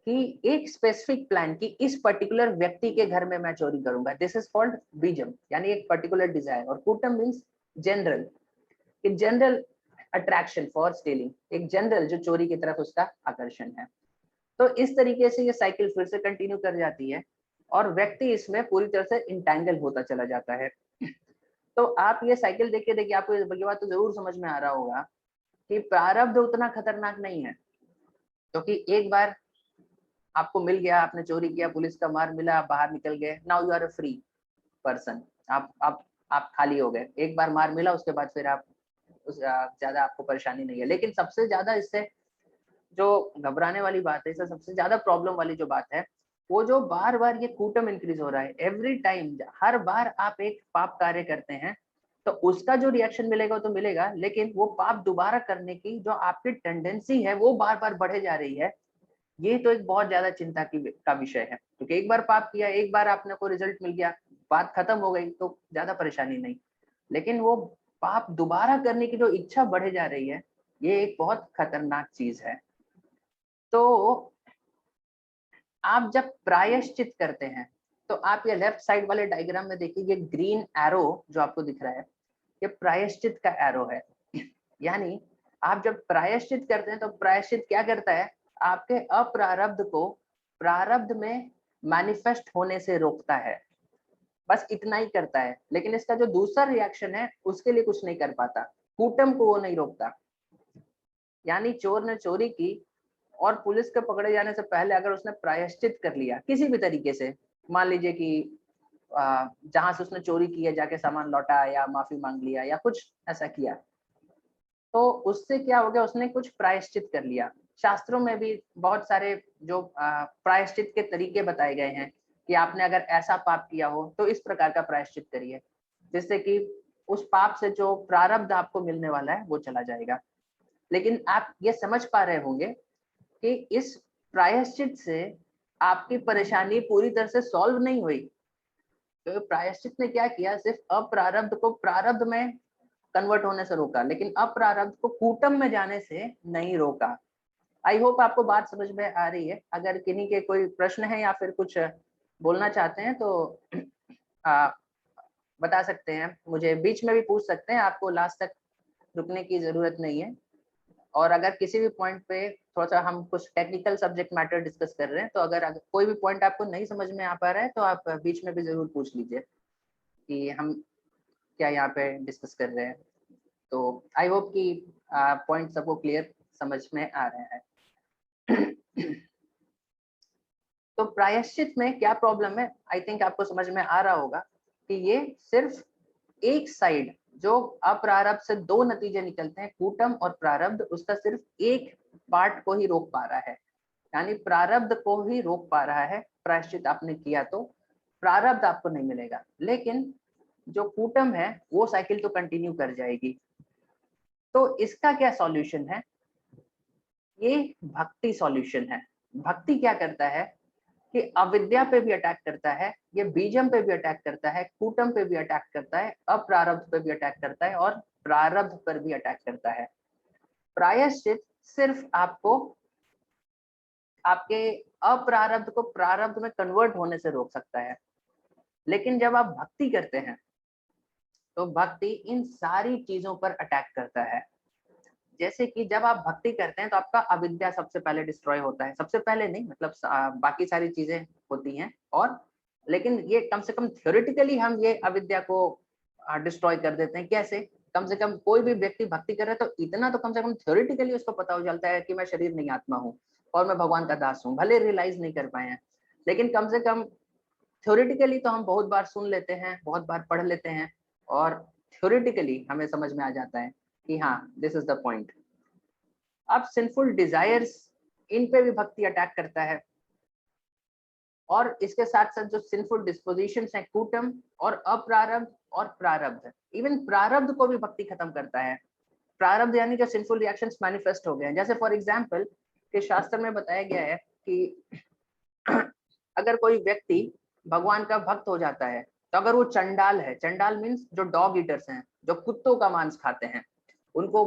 कि एक स्पेसिफिक प्लान की इस पर्टिकुलर व्यक्ति के घर में मैं चोरी करूंगा, दिस इज कॉल्ड बीजम, यानी एक पर्टिकुलर डिजायर। और कूटम मीन्स जनरल, कि जनरल अट्रैक्शन फॉर स्टीलिंग, एक जनरल जो चोरी की तरफ उसका आकर्षण है। तो इस तरीके से ये साइकिल फिर से कंटिन्यू कर जाती है और व्यक्ति इसमें पूरी तरह से इंटैंगल होता चला जाता है। तो आप ये साइकिल देखिए आपको ये बात तो जरूर समझ में आ रहा होगा कि प्रारब्ध उतना खतरनाक नहीं है, क्योंकि एक बार आपको मिल गया, आपने चोरी किया, पुलिस का मार मिला, आप बाहर निकल गए, now you are a free person, आप खाली हो गए। एक बार मार मिला उसके बाद फिर आप ज्यादा आपको परेशानी नहीं है। लेकिन सबसे ज्यादा इससे जो घबराने वाली बात है, इससे सबसे ज्यादा प्रॉब्लम वाली जो बात है, वो जो बार बार ये कूटम इंक्रीज हो रहा है, एवरी टाइम, हर बार आप एक पाप कार्य करते हैं तो उसका जो रिएक्शन मिलेगा वो तो मिलेगा, लेकिन वो पाप दोबारा करने की जो आपकी टेंडेंसी है वो बार बार बढ़े जा रही है। ये तो एक बहुत ज्यादा चिंता का विषय है, क्योंकि एक बार पाप किया, एक बार आपने को रिजल्ट मिल गया, बात खत्म हो गई तो ज्यादा परेशानी नहीं, लेकिन वो पाप दोबारा करने की जो इच्छा बढ़े जा रही है, ये एक बहुत खतरनाक चीज है। तो आप जब प्रायश्चित करते हैं, तो आप ये लेफ्ट साइड वाले डायग्राम में देखिए, ये ग्रीन एरो जो आपको दिख रहा है, ये प्रायश्चित का एरो है। यानी आप जब प्रायश्चित करते हैं तो प्रायश्चित क्या करता है, आपके अप्रारब्ध को प्रारब्ध में मैनिफेस्ट होने से रोकता है, बस इतना ही करता है। लेकिन इसका जो दूसरा रिएक्शन है उसके लिए कुछ नहीं कर पाता, कूटम को वो नहीं रोकता। यानी चोर ने चोरी की और पुलिस के पकड़े जाने से पहले अगर उसने प्रायश्चित कर लिया किसी भी तरीके से, मान लीजिए कि जहां से उसने चोरी की है जाके सामान लौटा या माफी मांग लिया या कुछ ऐसा किया, तो उससे क्या हो गया, उसने कुछ प्रायश्चित कर लिया। शास्त्रों में भी बहुत सारे जो प्रायश्चित के तरीके बताए गए हैं कि आपने अगर ऐसा पाप किया हो तो इस प्रकार का प्रायश्चित करिए, जिससे कि उस पाप से जो प्रारब्ध आपको मिलने वाला है वो चला जाएगा। लेकिन आप ये समझ पा रहे होंगे कि इस प्रायश्चित से आपकी परेशानी पूरी तरह से सॉल्व नहीं हुई। तो प्रायश्चित ने क्या किया, सिर्फ अप्रारब्ध को प्रारब्ध में कन्वर्ट होने से रोका, लेकिन अप्रारब्ध को कूटम में जाने से नहीं रोका। आई होप आपको बात समझ में आ रही है। अगर किन्हीं के कोई प्रश्न है या फिर कुछ बोलना चाहते हैं तो बता सकते हैं, मुझे बीच में भी पूछ सकते हैं, आपको लास्ट तक रुकने की जरूरत नहीं है। और अगर किसी भी पॉइंट पे थोड़ा सा हम कुछ टेक्निकल सब्जेक्ट मैटर डिस्कस कर रहे हैं, तो अगर कोई भी पॉइंट आपको नहीं समझ में आ पा रहा है तो आप बीच में भी जरूर पूछ लीजिए कि हम क्या यहाँ पे डिस्कस कर रहे हैं। तो आई होप कि पॉइंट सबको क्लियर समझ में आ रहे हैं। तो प्रायश्चित में क्या प्रॉब्लम है, आई थिंक आपको समझ में आ रहा होगा कि ये सिर्फ एक साइड, जो अप्रारब्ध से दो नतीजे निकलते हैं, कूटम और प्रारब्ध, उसका सिर्फ एक पार्ट को ही रोक पा रहा है, यानी प्रारब्ध को ही रोक पा रहा है। प्रायश्चित आपने किया तो प्रारब्ध आपको नहीं मिलेगा, लेकिन जो कूटम है वो साइकिल तो कंटिन्यू कर जाएगी। तो इसका क्या सॉल्यूशन है, ये भक्ति सॉल्यूशन है। भक्ति क्या करता है कि अविद्या पे भी अटैक करता है, ये बीजम पे भी अटैक करता है, कूटम पे भी अटैक करता है, अप्रारब्ध पे भी अटैक करता है और प्रारब्ध पर भी अटैक करता है। प्रायश्चित सिर्फ आपको आपके अप्रारब्ध को प्रारब्ध में कन्वर्ट होने से रोक सकता है, लेकिन जब आप भक्ति करते हैं तो भक्ति इन सारी चीजों पर अटैक करता है। जैसे कि जब आप भक्ति करते हैं तो आपका अविद्या सबसे पहले डिस्ट्रॉय होता है, सबसे पहले नहीं, मतलब बाकी सारी चीजें होती हैं, और लेकिन ये कम से कम थ्योरेटिकली हम ये अविद्या को डिस्ट्रॉय कर देते हैं। कैसे, कम से कम कोई भी व्यक्ति भक्ति कर रहा है तो इतना तो कम से कम थ्योरेटिकली उसको पता हो जाता है कि मैं शरीर नहीं आत्मा हूँ और मैं भगवान का दास हूँ, भले रियलाइज नहीं कर पाए हैं, लेकिन कम से कम थ्योरेटिकली तो हम बहुत बार सुन लेते हैं, बहुत बार पढ़ लेते हैं, और थ्योरेटिकली हमें समझ में आ जाता है कि हाँ दिस इज द पॉइंट। अब सिंफुल डिजायर्स, इन पे भी भक्ति अटैक करता है, और इसके साथ साथ जो सिंफुल डिस्पोजिशंस हैं, कूटम और अप्रारब्ध और प्रारब्ध, इवन प्रारब्ध को भी भक्ति खत्म करता है। प्रारब्ध यानी जो सिंफुल रिएक्शंस मैनिफेस्ट हो गए हैं, जैसे फॉर एग्जांपल कि शास्त्र में बताया गया है कि अगर कोई व्यक्ति भगवान का भक्त हो जाता है, तो अगर वो चंडाल है, चंडाल मीन्स जो डॉग ईटर्स हैं, जो कुत्तों का मांस खाते हैं, उनको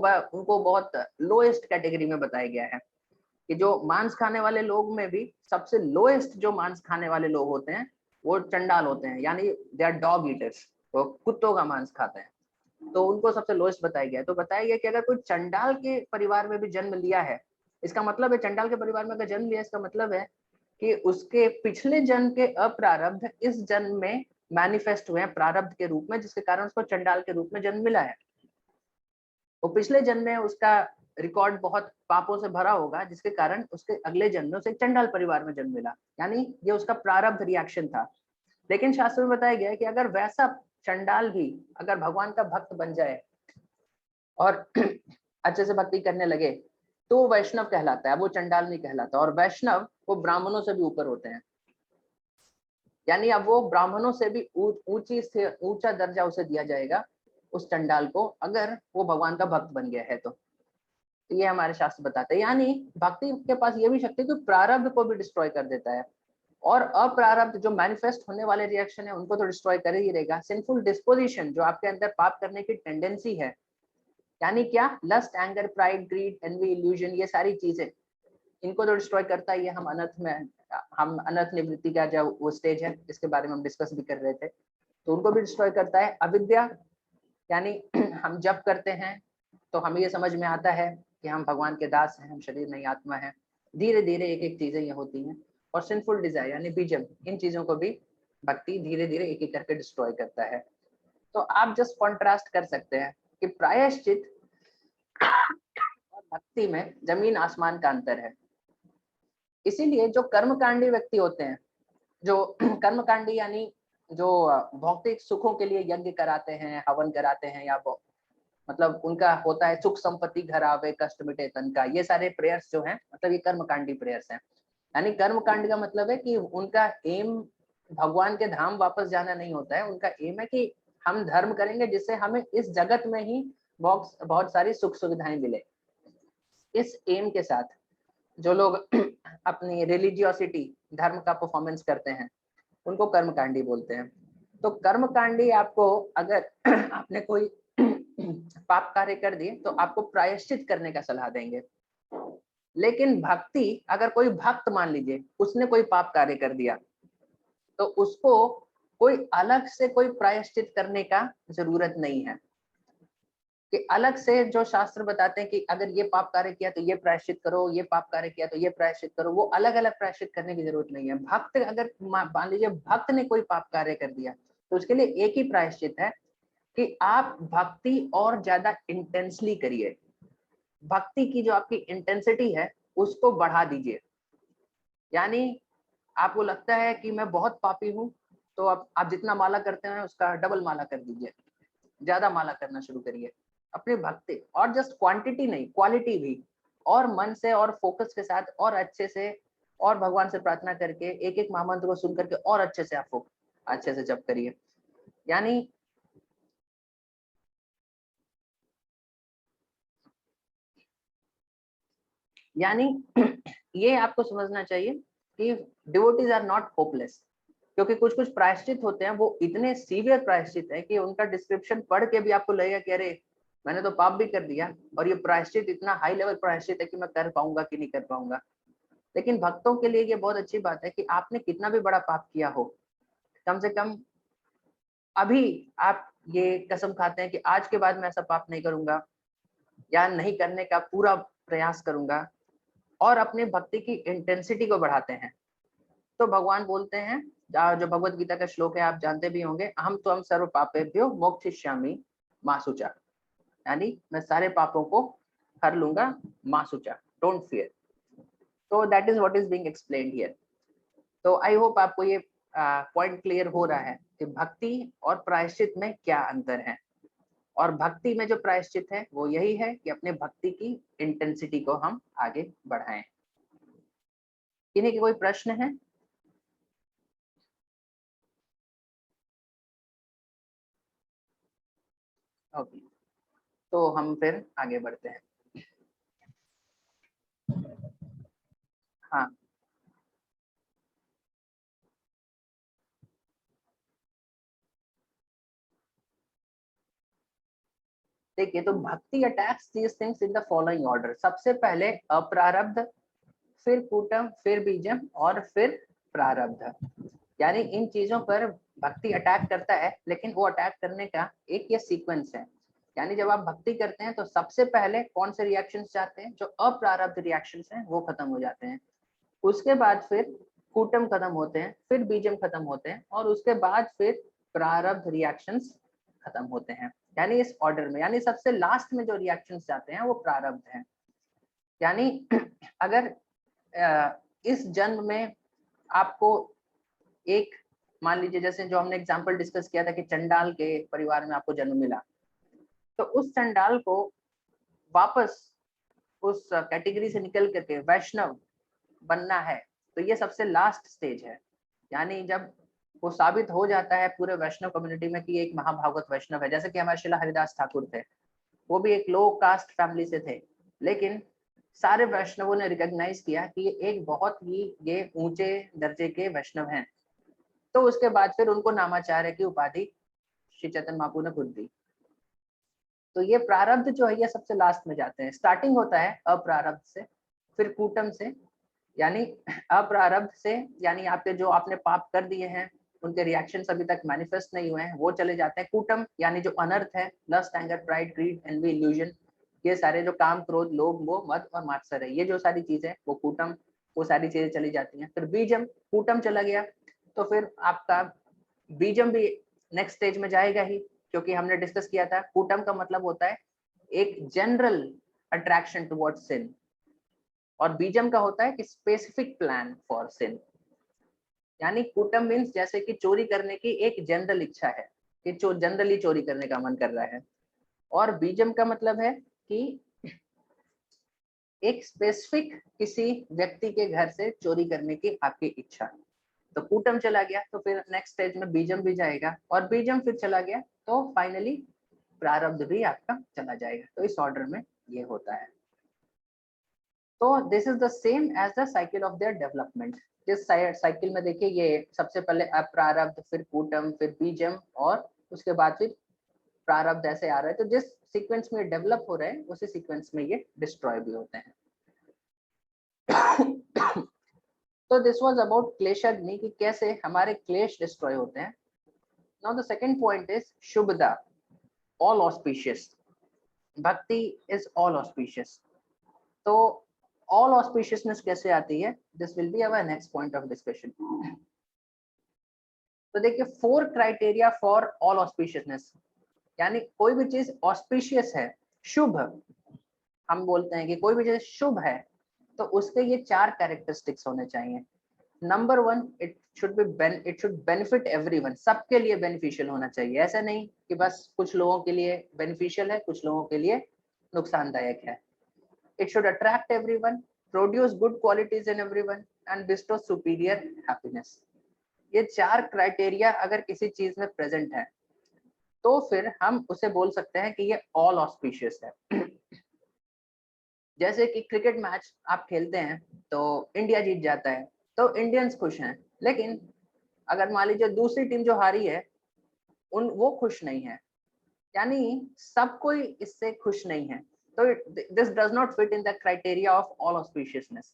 बहुत लोएस्ट कैटेगरी में बताया गया है कि जो मांस खाने वाले लोग में भी सबसे लोएस्ट जो मांस खाने वाले लोग होते हैं वो चंडाल होते हैं, यानी दे आर डॉग ईटर्स, वो कुत्तों का मांस खाते हैं, तो उनको सबसे लोएस्ट बताया गया है। तो बताया गया कि अगर कोई चंडाल के परिवार में भी जन्म लिया है, इसका मतलब है चंडाल के परिवार में अगर जन्म लिया, इसका मतलब है कि उसके पिछले जन्म के अप्रारब्ध इस जन्म में मैनिफेस्ट हुए हैं प्रारब्ध के रूप में, जिसके कारण उसको चंडाल के रूप में जन्म मिला है। वो पिछले जन्म में उसका रिकॉर्ड बहुत पापों से भरा होगा, जिसके कारण उसके अगले जन्म में उसे चंडाल परिवार में जन्म मिला, यानी ये उसका प्रारब्ध रिएक्शन था। लेकिन शास्त्र में बताया गया है कि अगर वैसा चंडाल भी अगर भगवान का भक्त बन जाए और अच्छे से भक्ति करने लगे, तो वो वैष्णव कहलाता है, वो चंडाल नहीं कहलाता। और वैष्णव वो ब्राह्मणों से भी ऊपर होते हैं, यानी अब वो ब्राह्मणों से भी ऊंची से ऊंचा दर्जा उसे दिया जाएगा उस चंडाल को, अगर वो भगवान का भक्त बन गया है। तो ये हमारे शास्त्र बताते हैं, यानी भक्ति के पास ये भी शक्ति है कि प्रारब्ध को भी डिस्ट्रॉय कर देता है, और अप्रारब्ध जो मैनिफेस्ट होने वाले रिएक्शन है उनको तो डिस्ट्रॉय कर ही रहेगा। सिंफुल डिस्पोजिशन, जो आपके अंदर पाप करने की टेंडेंसी है, यानी क्या, lust, anger, pride, greed, envy, illusion, ये सारी चीजें, इनको तो डिस्ट्रॉय करता ही है। हम अनर्थ निवृत्ति का जो वो स्टेज है, इसके बारे में हम डिस्कस भी कर रहे थे, तो उनको भी डिस्ट्रॉय करता है। अविद्या, यानी हम जब करते हैं तो हमें ये समझ में आता है कि हम भगवान के दास हैं, हम शरीर नहीं आत्मा है, धीरे धीरे एक एक चीजें ये होती हैं। और सिंफुल डिजायर यानी बीजम, इन चीजों को भी भक्ति धीरे धीरे एक एक करके डिस्ट्रॉय करता है। तो आप जस्ट कॉन्ट्रास्ट कर सकते हैं कि प्रायश्चित और भक्ति में जमीन आसमान का अंतर है। इसीलिए जो कर्मकांडी व्यक्ति होते हैं, जो कर्मकांडी यानी जो भौतिक सुखों के लिए यज्ञ कराते हैं, हवन कराते हैं, या मतलब उनका होता है सुख संपत्ति घर आवे कष्ट मिटे तन का, ये सारे प्रेयर्स जो हैं, मतलब ये कर्मकांडी प्रेयर्स हैं। यानी कर्मकांड का मतलब है कि उनका एम भगवान के धाम वापस जाना नहीं होता है, उनका एम है कि हम धर्म करेंगे जिससे हमें इस जगत में ही बहुत सारी सुख सुविधाएं मिले। इस एम के साथ जो लोग अपनी रिलीजियोसिटी, धर्म का परफॉर्मेंस करते हैं, उनको कर्मकांडी बोलते हैं। तो कर्मकांडी आपको अगर आपने कोई पाप कार्य कर दिए तो आपको प्रायश्चित करने का सलाह देंगे। लेकिन भक्ति, अगर कोई भक्त मान लीजिए उसने कोई पाप कार्य कर दिया, तो उसको कोई अलग से कोई प्रायश्चित करने का जरूरत नहीं है, कि अलग से जो शास्त्र बताते हैं कि अगर ये पाप कार्य किया तो ये प्रायश्चित करो, ये पाप कार्य किया तो ये प्रायश्चित करो, वो अलग अलग प्रायश्चित करने की जरूरत नहीं है। भक्त, अगर मान लीजिए भक्त ने कोई पाप कार्य कर दिया, तो उसके लिए एक ही प्रायश्चित है कि आप भक्ति और ज्यादा इंटेंसली करिए। भक्ति की जो आपकी इंटेंसिटी है उसको बढ़ा दीजिए। यानी आपको लगता है कि मैं बहुत पापी हूँ, तो आप जितना माला करते हैं उसका डबल माला कर दीजिए, ज्यादा माला करना शुरू करिए अपने भक्ति। और जस्ट क्वांटिटी नहीं, क्वालिटी भी, और मन से और फोकस के साथ और अच्छे से, और भगवान से प्रार्थना करके एक एक महामंत्र को सुन करके और अच्छे से आप अच्छे से जप करिए। यानी ये आपको समझना चाहिए कि डिवोटीज आर नॉट होपलेस, क्योंकि कुछ कुछ प्रायश्चित होते हैं वो इतने सीवियर प्रायश्चित है कि उनका डिस्क्रिप्शन पढ़ के भी आपको लगेगा कि अरे मैंने तो पाप भी कर दिया, और ये प्रायश्चित इतना हाई लेवल प्रायश्चित है कि मैं कर पाऊंगा कि नहीं कर पाऊंगा। लेकिन भक्तों के लिए ये बहुत अच्छी बात है कि आपने कितना भी बड़ा पाप किया हो, कम से कम अभी आप ये कसम खाते हैं कि आज के बाद मैं ऐसा पाप नहीं करूंगा, या नहीं करने का पूरा प्रयास करूंगा, और अपने भक्ति की इंटेंसिटी को बढ़ाते हैं। तो भगवान बोलते हैं, जो भगवत गीता का श्लोक है आप जानते भी होंगे, अहम त्वं सर्व पापेभ्यो मोक्षयिष्यामि मा शुचा, यानी मैं सारे पापों को हर लूंगा, मा शुचा, डोंट फियर। तो that is what is being explained here. तो आई होप आपको ये पॉइंट क्लियर हो रहा है कि भक्ति और प्रायश्चित में क्या अंतर है। और भक्ति में जो प्रायश्चित है वो यही है कि अपने भक्ति की इंटेंसिटी को हम आगे बढ़ाएं। इन्हीं के कोई प्रश्न है? ओके, तो हम फिर आगे बढ़ते हैं। हाँ, देखिए तो भक्ति attacks these things in the following order. सबसे पहले अप्रारब्ध, फिर कूटम, फिर बीजम और फिर प्रारब्ध। यानी इन चीजों पर भक्ति अटैक करता है, लेकिन वो अटैक करने का एक ये सीक्वेंस है। यानी जब आप भक्ति करते हैं तो सबसे पहले कौन से रिएक्शंस जाते हैं, जो अप्रारब्ध रिएक्शंस हैं वो खत्म हो जाते हैं। उसके बाद फिर कूटम खत्म होते हैं, फिर बीजम खत्म होते हैं और उसके बाद फिर प्रारब्ध रिएक्शंस खत्म होते हैं। यानी इस ऑर्डर में, यानी सबसे लास्ट में जो रिएक्शंस जाते हैं वो प्रारब्ध हैं। यानी अगर इस जन्म में आपको एक, मान लीजिए जैसे जो हमने एग्जांपल डिस्कस किया था कि चंडाल के परिवार में आपको जन्म मिला, तो उस चंडाल को वापस उस कैटेगरी से निकल करके वैष्णव बनना है, तो ये सबसे लास्ट स्टेज है। यानी जब वो साबित हो जाता है पूरे वैष्णव कम्युनिटी में कि एक महाभागवत वैष्णव है, जैसे कि हमारे शिला हरिदास ठाकुर थे, वो भी एक लो कास्ट फैमिली से थे, लेकिन सारे वैष्णवों ने रिकॉग्नाइज किया कि ये एक बहुत ही ये ऊंचे दर्जे के वैष्णव हैं। तो उसके बाद फिर उनको नामाचार्य की उपाधि श्री चैतन्य महाप्रभु ने खुद दी। तो ये प्रारब्ध जो है ये सबसे लास्ट में जाते हैं। स्टार्टिंग होता है अप्रारब्ध से, फिर कूटम से, यानी अप्रारब्ध से यानी आपके जो आपने पाप कर दिए हैं उनके रिएक्शन अभी तक मैनिफेस्ट नहीं हुए हैं, वो चले जाते हैं। कूटम यानी जो अनर्थ है, lust, anger, pride, greed, envy, illusion, ये सारे जो काम, क्रोध, लोभ, मोह, मद और मात्सर्य है, ये जो सारी चीजें वो कूटम, वो सारी चीजें चली जाती हैं। फिर बीजम, कूटम चला गया तो फिर आपका बीजम भी नेक्स्ट स्टेज में जाएगा ही, क्योंकि हमने डिस्कस किया था कूटम का मतलब होता है एक जनरल अट्रैक्शन टुवर्ड्स सिन, और बीजम का होता है कि स्पेसिफिक प्लान फॉर सिन। यानी कूटम मीन्स जैसे कि चोरी करने की एक जनरल इच्छा है कि जनरली चोरी करने का मन कर रहा है, और बीजम का मतलब है कि एक स्पेसिफिक किसी व्यक्ति के घर से चोरी करने की आपकी इच्छा। तो कूटम चला गया तो फिर नेक्स्ट स्टेज में बीजम भी जाएगा, और बीजम फिर चला गया तो फाइनली प्रारब्ध भी आपका चला जाएगा। तो इस ऑर्डर में ये होता है। तो this is the same as the cycle of their development. जिस साइकिल में देखिए ये सबसे पहले अप्रारब्ध, फिर कूटम, फिर बीजम और उसके बाद फिर प्रारब्ध ऐसे आ रहा है। तो जिस सीक्वेंस में डेवलप हो रहे हैं उसी सीक्वेंस में ये डिस्ट्रॉय भी होते हैं। तो दिस वाज अबाउट क्लेशाग्नि कि कैसे हमारे क्लेश डिस्ट्रॉय होते हैं। Now the second point is shubhada, all auspicious. Bhakti is all auspicious. तो ऑल ऑस्पिशियसनेस कैसे आती है, this will be our next point of discussion. तो देखिए 4 क्राइटेरिया फॉर ऑल ऑस्पिशियसनेस, यानी कोई भी चीज ऑस्पिशियस है, शुभ, हम बोलते हैं कि कोई भी चीज शुभ है, तो उसके ये 4 कैरेक्टरिस्टिक्स होने चाहिए। Number 1, it should benefit everyone, सबके लिए बेनिफिशियल होना चाहिए। ऐसा नहीं कि बस कुछ लोगों के लिए बेनिफिशियल है, कुछ लोगों के लिए नुकसानदायक है। It should attract everyone, produce good qualities in everyone, and bestow superior happiness. ये 4 क्राइटेरिया अगर किसी चीज में प्रेजेंट है तो फिर हम उसे बोल सकते हैं कि ये ऑल ऑस्पिशियस है। जैसे कि क्रिकेट मैच आप खेलते हैं तो इंडिया जीत जाता है तो इंडियंस खुश हैं, लेकिन अगर मान लीजिए दूसरी टीम जो हारी है वो खुश नहीं है, यानी सब कोई इससे खुश नहीं है। तो this does not fit in the criteria of all auspiciousness.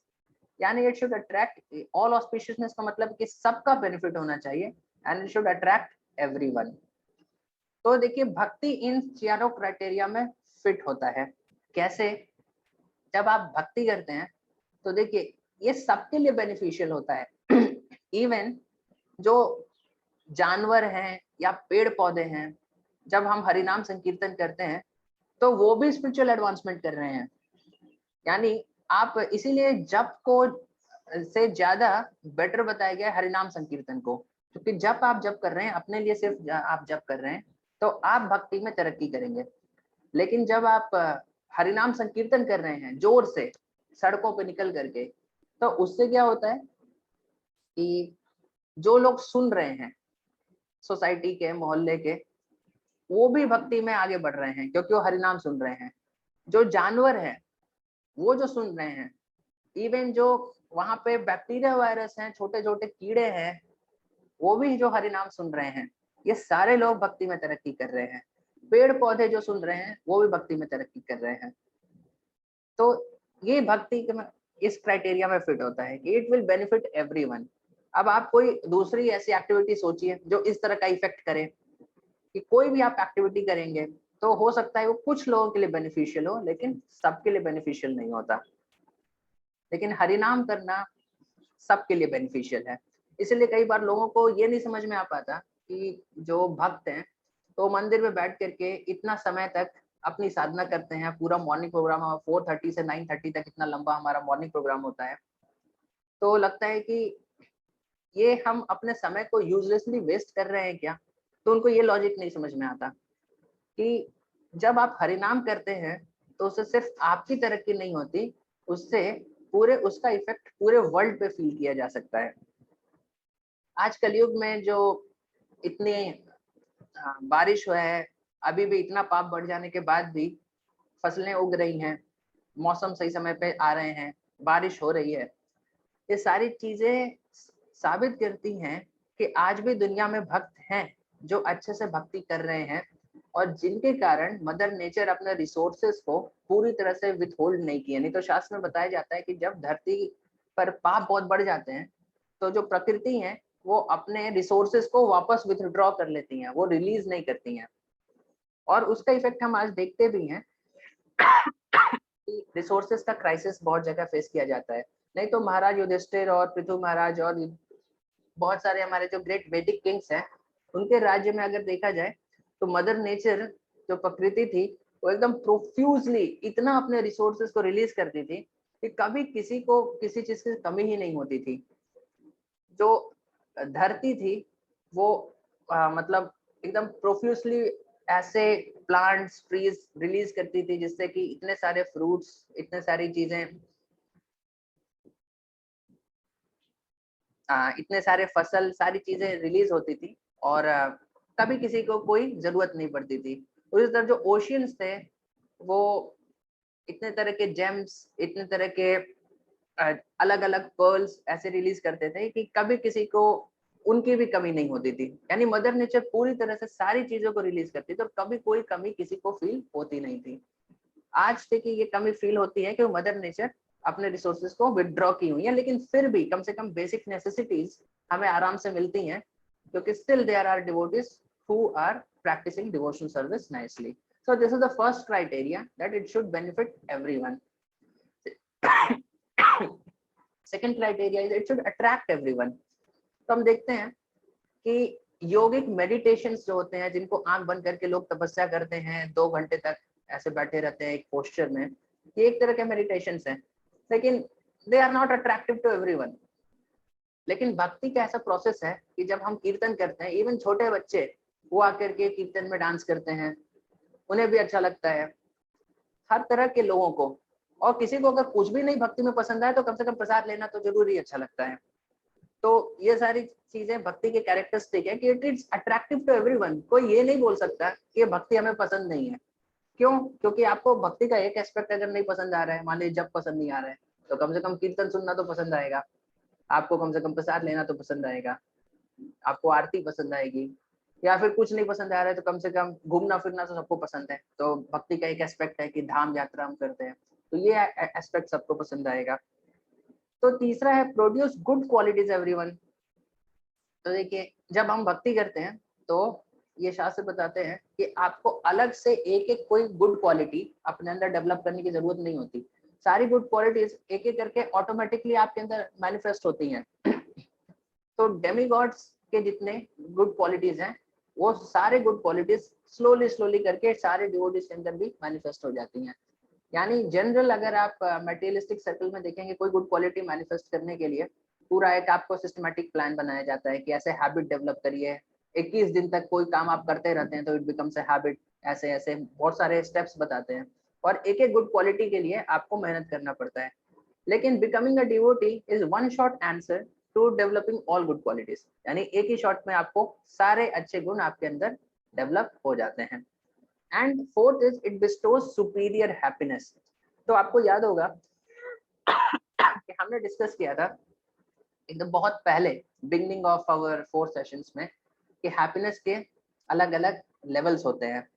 यानी it should attract, all auspiciousness का मतलब कि सबका बेनिफिट होना चाहिए, and it should attract everyone. तो देखिए भक्ति इन चारों क्राइटेरिया में फिट होता है। कैसे? जब आप भक्ति करते हैं तो देखिए ये सबके लिए बेनिफिशियल होता है। इवन जो जानवर हैं या पेड़ पौधे हैं, जब हम हरिनाम संकीर्तन करते हैं तो वो भी स्पिरिचुअल एडवांसमेंट कर रहे हैं। यानी आप इसीलिए जप को से ज्यादा बेटर बताया गया हरिनाम संकीर्तन को, क्योंकि जब आप जप कर रहे हैं अपने लिए, सिर्फ आप जप कर रहे हैं तो आप भक्ति में तरक्की करेंगे। लेकिन जब आप हरिनाम संकीर्तन कर रहे हैं जोर से सड़कों पे निकल करके, तो उससे क्या होता है कि जो लोग सुन रहे हैं सोसाइटी के, मोहल्ले के, वो भी भक्ति में आगे बढ़ रहे हैं क्योंकि वो हरिनाम सुन रहे हैं। जो जानवर है वो जो सुन रहे हैं, इवन जो वहां पे बैक्टीरिया वायरस हैं, छोटे छोटे कीड़े हैं, वो भी जो हरिनाम सुन रहे हैं, ये सारे लोग भक्ति में तरक्की कर रहे हैं। पेड़ पौधे जो सुन रहे हैं वो भी भक्ति में तरक्की कर रहे हैं। तो ये भक्ति के इस क्राइटेरिया में फिट होता है कि इट विल बेनिफिट एवरीवन। अब आप कोई दूसरी ऐसी एक्टिविटी सोचिए जो इस तरह का इफेक्ट करे, कि कोई भी आप एक्टिविटी करेंगे तो हो सकता है वो कुछ लोगों के लिए बेनिफिशियल हो लेकिन सबके लिए बेनिफिशियल नहीं होता। लेकिन हरिनाम करना सबके लिए बेनिफिशियल है। इसलिए कई बार लोगों को ये नहीं समझ में आ पाता कि जो भक्त हैं तो मंदिर में बैठ करके इतना समय तक अपनी साधना करते हैं, पूरा मॉर्निंग प्रोग्राम 4:30 से 9:30 तक इतना लंबा हमारा मॉर्निंग प्रोग्राम होता है। तो लगता है कि ये हम अपने समय को यूजलेसली वेस्ट कर रहे हैं क्या? तो उनको ये लॉजिक नहीं समझ में आता कि जब आप हरिनाम करते हैं तो उससे सिर्फ आपकी तरक्की नहीं होती, उससे पूरे उसका इफेक्ट पूरे वर्ल्ड पे फील किया जा सकता है। आज कलयुग में जो इतनी बारिश हुआ है, अभी भी इतना पाप बढ़ जाने के बाद भी फसलें उग रही हैं, मौसम सही समय पे आ रहे हैं, बारिश हो रही है, ये सारी चीजें साबित करती हैं कि आज भी दुनिया में भक्त हैं जो अच्छे से भक्ति कर रहे हैं और जिनके कारण मदर नेचर अपने रिसोर्सेस को पूरी तरह से विथहोल्ड नहीं किए। नहीं तो शास्त्र में बताया जाता है कि जब धरती पर पाप बहुत बढ़ जाते हैं तो जो प्रकृति है वो अपने रिसोर्सेस को वापस विथड्रॉ कर लेती हैं, वो रिलीज नहीं करती हैं। और उसका इफेक्ट हम आज देखते भी हैं कि रिसोर्सेस का क्राइसिस बहुत जगह फेस किया जाता है। नहीं तो महाराज युधिष्ठिर और पृथु महाराज और बहुत सारे हमारे जो ग्रेट वैदिक किंग्स हैं, उनके राज्य में अगर देखा जाए तो मदर नेचर जो प्रकृति थी वो एकदम प्रोफ्यूजली इतना अपने रिसोर्सेस को रिलीज करती थी कि कभी किसी को किसी चीज की कमी ही नहीं होती थी। जो धरती थी वो मतलब एकदम प्रोफ्यूजली ऐसे प्लांट्स ट्रीज रिलीज करती थी जिससे कि इतने सारे फ्रूट्स, इतने सारी चीजें, इतने सारे फसल, सारी चीजें रिलीज होती थी और कभी किसी को कोई जरूरत नहीं पड़ती थी। उसी तरह जो ओशियंस थे वो इतने तरह के जेम्स, इतने तरह के अलग अलग पर्ल्स ऐसे रिलीज करते थे कि कभी किसी को उनकी भी कमी नहीं होती थी। यानी मदर नेचर पूरी तरह से सारी चीजों को रिलीज करती थी और कभी कोई कमी किसी को फील होती नहीं थी। आज देखिए ये कमी फील होती है कि मदर नेचर अपने रिसोर्सेज को विदड्रॉ की हुई है, लेकिन फिर भी कम से कम बेसिक नेसेसिटीज हमें आराम से मिलती हैं क्योंकि still there are devotees who are practicing devotional service nicely. So this is the first criteria that it should benefit everyone. Second criteria is it should attract everyone. तो हम देखते हैं कि योगिक मेडिटेशंस जो होते हैं, जिनको आंख बंद करके लोग तपस्या करते हैं 2 घंटे तक ऐसे बैठे रहते हैं एक पोस्चर में, ये एक तरह के मेडिटेशंस हैं, लेकिन they are not attractive to everyone. लेकिन भक्ति का ऐसा प्रोसेस है कि जब हम कीर्तन करते हैं, इवन छोटे बच्चे वो आकर के कीर्तन में डांस करते हैं, उन्हें भी अच्छा लगता है, हर तरह के लोगों को। और किसी को अगर कुछ भी नहीं भक्ति में पसंद आए तो कम से कम प्रसाद लेना तो जरूरी अच्छा लगता है। तो ये सारी चीजें भक्ति के कैरेक्टरिस्टिक है कि it is attractive to everyone. कोई ये नहीं बोल सकता कि ये भक्ति हमें पसंद नहीं है। क्यों? क्योंकि आपको भक्ति का एक एस्पेक्ट अगर नहीं पसंद आ रहा है, मान लीजिए जब पसंद नहीं आ रहा है, तो कम से कम कीर्तन सुनना तो पसंद आएगा आपको, कम से कम प्रसाद लेना तो पसंद आएगा आपको, आरती पसंद आएगी, या फिर कुछ नहीं पसंद आ रहा है तो कम से कम घूमना फिरना तो सबको पसंद है। तो भक्ति का एक एस्पेक्ट है कि धाम यात्रा हम करते हैं, तो ये एस्पेक्ट सबको पसंद आएगा। तो तीसरा है प्रोड्यूस गुड क्वालिटीज एवरीवन। तो देखिए जब हम भक्ति करते हैं तो ये शास्त्र बताते हैं कि आपको अलग से एक एक कोई गुड क्वालिटी अपने अंदर डेवलप करने की जरूरत नहीं होती। सारी गुड क्वालिटीज एक एक करके ऑटोमेटिकली आपके अंदर मैनिफेस्ट होती हैं। तो डेमीगॉड्स के जितने गुड क्वालिटीज हैं वो सारे गुड क्वालिटीज स्लोली स्लोली करके सारे डिवोटीज के अंदर भी मैनिफेस्ट हो जाती हैं। यानी जनरल अगर आप मटेरियलिस्टिक सर्कल में देखेंगे, कोई गुड क्वालिटी मैनिफेस्ट करने के लिए पूरा एक आपको सिस्टमैटिक प्लान बनाया जाता है कि ऐसे हैबिट डेवलप करिए, 21 दिन तक कोई काम आप करते रहते हैं तो इट बिकम्स अ हैबिट, ऐसे ऐसे बहुत सारे स्टेप्स बताते हैं और एक एक गुड क्वालिटी के लिए आपको मेहनत करना पड़ता है। लेकिन becoming a devotee is one shot answer to developing all good qualities. यानी एक ही शॉट में आपको सारे अच्छे गुण आपके अंदर डेवलप हो जाते हैं। And fourth is it bestows superior happiness. तो आपको याद होगा कि हमने डिस्कस किया था एकदम बहुत पहले बिगनिंग ऑफ आवर 4 सेशंस में कि हैप्पीनेस के अलग अलग लेवल्स होते हैं।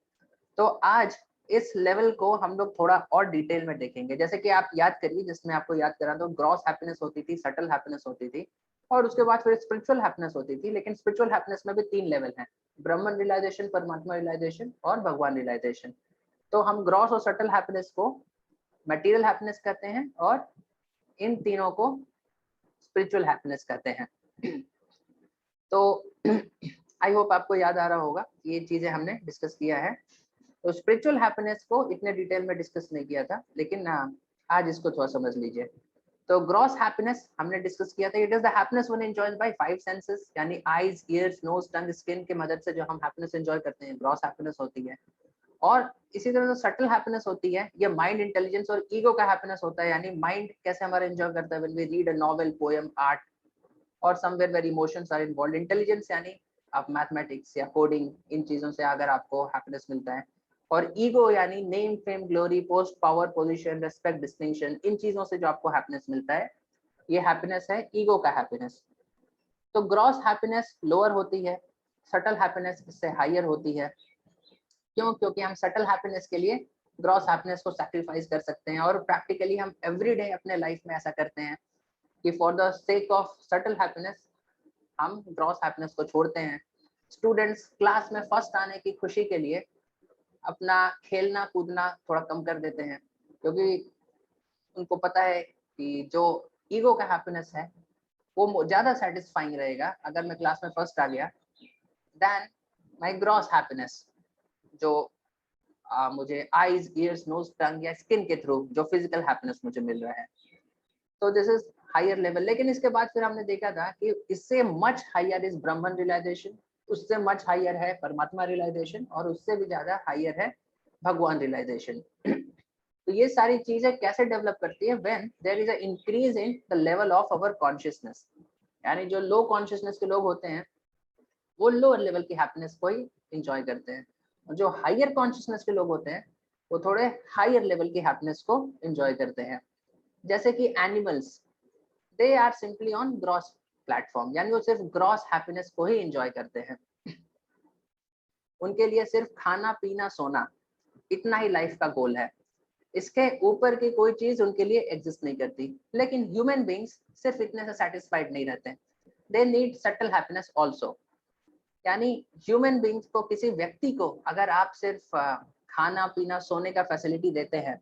तो आज इस लेवल को हम लोग थोड़ा और डिटेल में देखेंगे। जैसे कि आप याद करिए, जिसमें आपको याद करा तो ग्रॉस हैप्पीनेस होती थी, सटल हैप्पीनेस होती थी, और उसके बाद फिर स्पिरिचुअल हैप्पीनेस होती थी। लेकिन स्पिरिचुअल हैप्पीनेस में भी 3 लेवल हैं, ब्रह्मन रियलाइजेशन, परमात्मा रियलाइजेशन और भगवान रियलाइजेशन। तो हम ग्रॉस और सटल हैप्पीनेस को मटेरियल हैप्पीनेस कहते हैं और इन तीनों को स्पिरिचुअल हैप्पीनेस कहते हैं। तो आई होप आपको याद आ रहा होगा, ये चीजें हमने डिस्कस किया है। तो स्पिरिचुअल हैप्पीनेस को इतने डिटेल में डिस्कस नहीं किया था, लेकिन आज इसको थोड़ा समझ लीजिए। तो ग्रॉस हैप्पीनेस हमने डिस्कस किया था, it is the happiness when enjoyed by 5 senses, यानी eyes, ears, nose, tongue, skin के मदद से जो हम हैप्पीनेस एंजॉय करते हैं, ग्रॉस हैप्पीनेस होती है। और इसी तरह से सटल हैप्पीनेस होती है, ये माइंड, इंटेलिजेंस और ईगो का हैप्पीनेस होता है, यानी माइंड कैसे हमारा एंजॉय करता है when we read a novel, poem, art और somewhere where emotions are involved. Intelligence यानी आप मैथमेटिक्स या कोडिंग, इन चीजों से अगर आपको हैप्पीनेस मिलता है। और ईगो यानी name, fame, glory, post, power, position, respect, distinction, इन चीजों से जो आपको हैप्पीनेस मिलता है, ये हैप्पीनेस है ईगो का हैप्पीनेस। तो ग्रॉस हैप्पीनेस लोअर होती है, सटल हैप्पीनेस इससे हायर होती है। क्यों? क्योंकि हम सटल हैप्पीनेस के लिए ग्रॉस हैप्पीनेस को सैक्रिफाइस कर सकते हैं, और प्रैक्टिकली हम एवरीडे अपने लाइफ में ऐसा करते हैं कि for the sake of subtle happiness हम ग्रॉस हैप्पीनेस को छोड़ते हैं। स्टूडेंट्स क्लास में फर्स्ट आने की खुशी के लिए अपना खेलना कूदना थोड़ा कम कर देते हैं, क्योंकि उनको पता है कि जो ईगो का हैप्पीनेस है वो ज्यादा सेटिस्फाइंग रहेगा अगर मैं क्लास में फर्स्ट आ गया देन माय ग्रॉस हैप्पीनेस, जो मुझे आईज, ईयर्स, नोज, टंग या स्किन के थ्रू जो फिजिकल हैप्पीनेस मुझे मिल रहा है। तो दिस इज हायर लेवल। लेकिन इसके बाद फिर हमने देखा था कि इससे much higher is Brahman realization, उससे मच हायर है परमात्मा रियलाइजेशन, और उससे भी ज्यादा हायर है भगवान रियलाइजेशन। तो ये सारी चीजें कैसे डेवलप करती है? When there is a increase in the level of our consciousness, यानी जो लो कॉन्शियसनेस के लोग होते हैं वो लोअर लेवल की हैप्पीनेस को ही एंजॉय करते हैं, और जो हायर कॉन्शियसनेस के लोग होते हैं वो थोड़े हायर लेवल की हैप्पीनेस को एंजॉय करते हैं। जैसे कि animals, they are simply on gross platform, यानी वो सिर्फ ग्रॉस हैप्पीनेस को ही एंजॉय करते हैं। उनके लिए सिर्फ खाना पीना सोना इतना ही लाइफ का गोल है, इसके ऊपर की कोई चीज उनके लिए एग्जिस्ट नहीं करती। लेकिन ह्यूमन बींग्स सिर्फ इतने से सेटिस्फाइड नहीं रहते, they need subtle happiness also. यानी ह्यूमन बींग्स को, किसी व्यक्ति को अगर आप सिर्फ खाना पीना सोने का फैसिलिटी देते हैं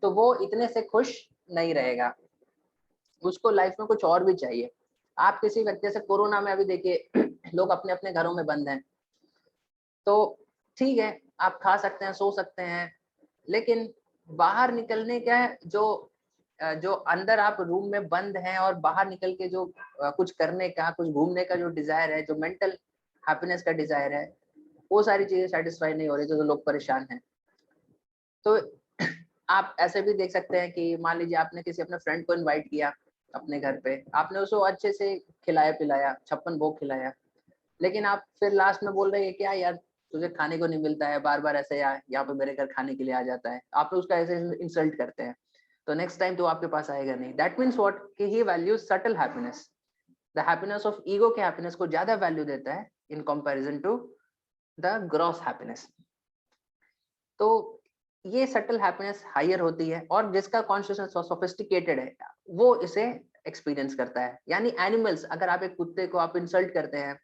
तो वो इतने से खुश नहीं रहेगा, उसको लाइफ में कुछ और भी चाहिए। आप किसी व्यक्ति से, कोरोना में अभी देखिए लोग अपने अपने घरों में बंद हैं, तो ठीक है आप खा सकते हैं, सो सकते हैं, लेकिन बाहर निकलने का जो अंदर आप रूम में बंद हैं और बाहर निकल के जो कुछ करने का, कुछ घूमने का जो डिजायर है, जो मेंटल हैप्पीनेस का डिजायर है, वो सारी चीजें सेटिस्फाई नहीं हो रही, तो लोग परेशान हैं। तो आप ऐसे भी देख सकते हैं कि मान लीजिए आपने किसी अपने फ्रेंड को इनवाइट किया अपने घर पे, आपने उसको अच्छे से खिलाया पिलाया, 56 भोग खिलाया, लेकिन आप फिर लास्ट में बोल रहे हैं क्या यार तुझे खाने को नहीं मिलता है, बार बार ऐसे यहाँ पे मेरे घर खाने के लिए आ जाता है, आप उसका ऐसे इंसल्ट करते हैं, तो नेक्स्ट टाइम तो आपके पास आएगा नहीं। दैट मीन्स व्हाट, कि he values subtle happiness. The happiness of ego के हैप्पीनेस को ज्यादा वैल्यू देता है in comparison to the gross happiness. तो ये सटल हैप्पीनेस हायर होती है, और जिसका कॉन्शियसनेस सोफिस्टिकेटेड है वो इसे एक्सपीरियंस करता है। यानी एनिमल्स, अगर आप एक कुत्ते को आप इंसल्ट करते हैं,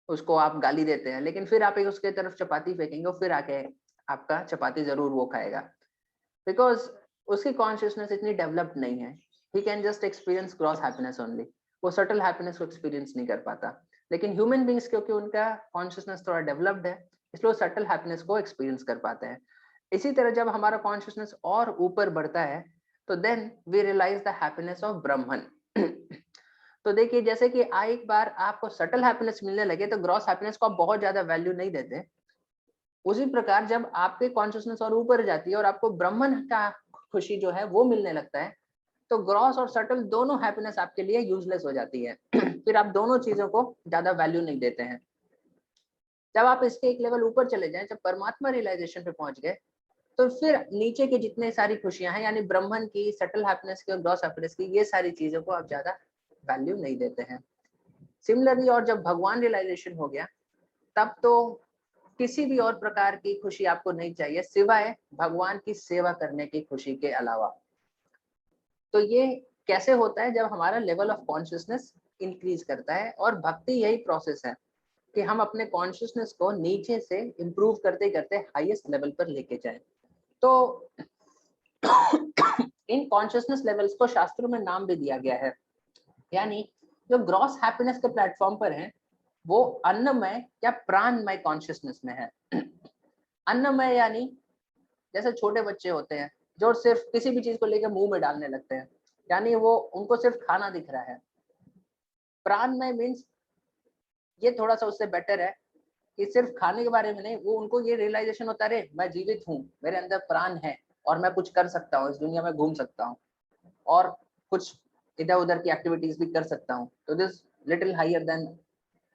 उसको आप गाली देते हैं, लेकिन फिर आप एक उसके तरफ चपाती फेंकेंगे और फिर आके आपका चपाती जरूर वो खाएगा, बिकॉज उसकी कॉन्शियसनेस इतनी डेवलप्ड नहीं है। He can just experience gross happiness only, वो सटल हैप्पीनेस को एक्सपीरियंस नहीं कर पाता। लेकिन ह्यूमन बींग्स, क्योंकि उनका कॉन्शियसनेस थोड़ा डेवलप्ड है, इसलिए वो सटल हैप्पीनेस को एक्सपीरियंस कर पाते हैं। इसी तरह जब हमारा कॉन्शियसनेस और ऊपर बढ़ता है तो then we realise the happiness of Brahman. तो देखिए, जैसे कि एक बार आपको सटल हैप्पीनेस मिलने लगे तो ग्रॉस हैप्पीनेस को आप बहुत ज्यादा वैल्यू नहीं देते। उसी प्रकार जब आपके कॉन्शियसनेस और ऊपर जाती है और आपको ब्रह्मन का खुशी जो है वो मिलने लगता है, तो ग्रॉस और सटल दोनों हैप्पीनेस आपके लिए यूजलेस हो जाती है। फिर आप दोनों चीजों को ज्यादा वैल्यू नहीं देते हैं। जब आप इसके एक लेवल ऊपर चले जाएं, जब परमात्मा रियलाइजेशन पे पहुंच गए, तो फिर नीचे के जितने सारी खुशियां हैं, यानी ब्रह्मन की, सटल हैप्पीनेस की और ग्रॉस हैप्पीनेस की, ये सारी चीजों को आप ज्यादा वैल्यू नहीं देते हैं। सिमिलरली, और जब भगवान रियलाइजेशन हो गया, तब तो किसी भी और प्रकार की खुशी आपको नहीं चाहिए सिवाय भगवान की सेवा करने की खुशी के अलावा। तो ये कैसे होता है? जब हमारा लेवल ऑफ कॉन्शियसनेस इंक्रीज करता है, और भक्ति यही प्रोसेस है कि हम अपने कॉन्शियसनेस को नीचे से इम्प्रूव करते करते हाईएस्ट लेवल पर लेके जाएं। तो इन कॉन्शियसनेस लेवल्स को शास्त्रों में नाम भी दिया गया है, यानी जो ग्रॉस हैप्पीनेस के प्लेटफॉर्म पर है, वो अन्नमय या प्राणमय कॉन्शियसनेस में है। अन्नमय यानी जैसे छोटे बच्चे होते हैं जो सिर्फ किसी भी चीज को लेकर मुंह में डालने लगते हैं, यानी वो उनको सिर्फ खाना दिख रहा है। प्राणमय मीन्स ये थोड़ा सा उससे बेटर है कि सिर्फ खाने के बारे में नहीं, वो उनको ये रियलाइजेशन होता है, मैं जीवित हूँ, मेरे अंदर प्राण है और मैं कुछ कर सकता हूँ, इस दुनिया में घूम सकता हूँ और कुछ इधर उधर की एक्टिविटीज भी कर सकता हूँ। तो दिस लिटिल हायर देन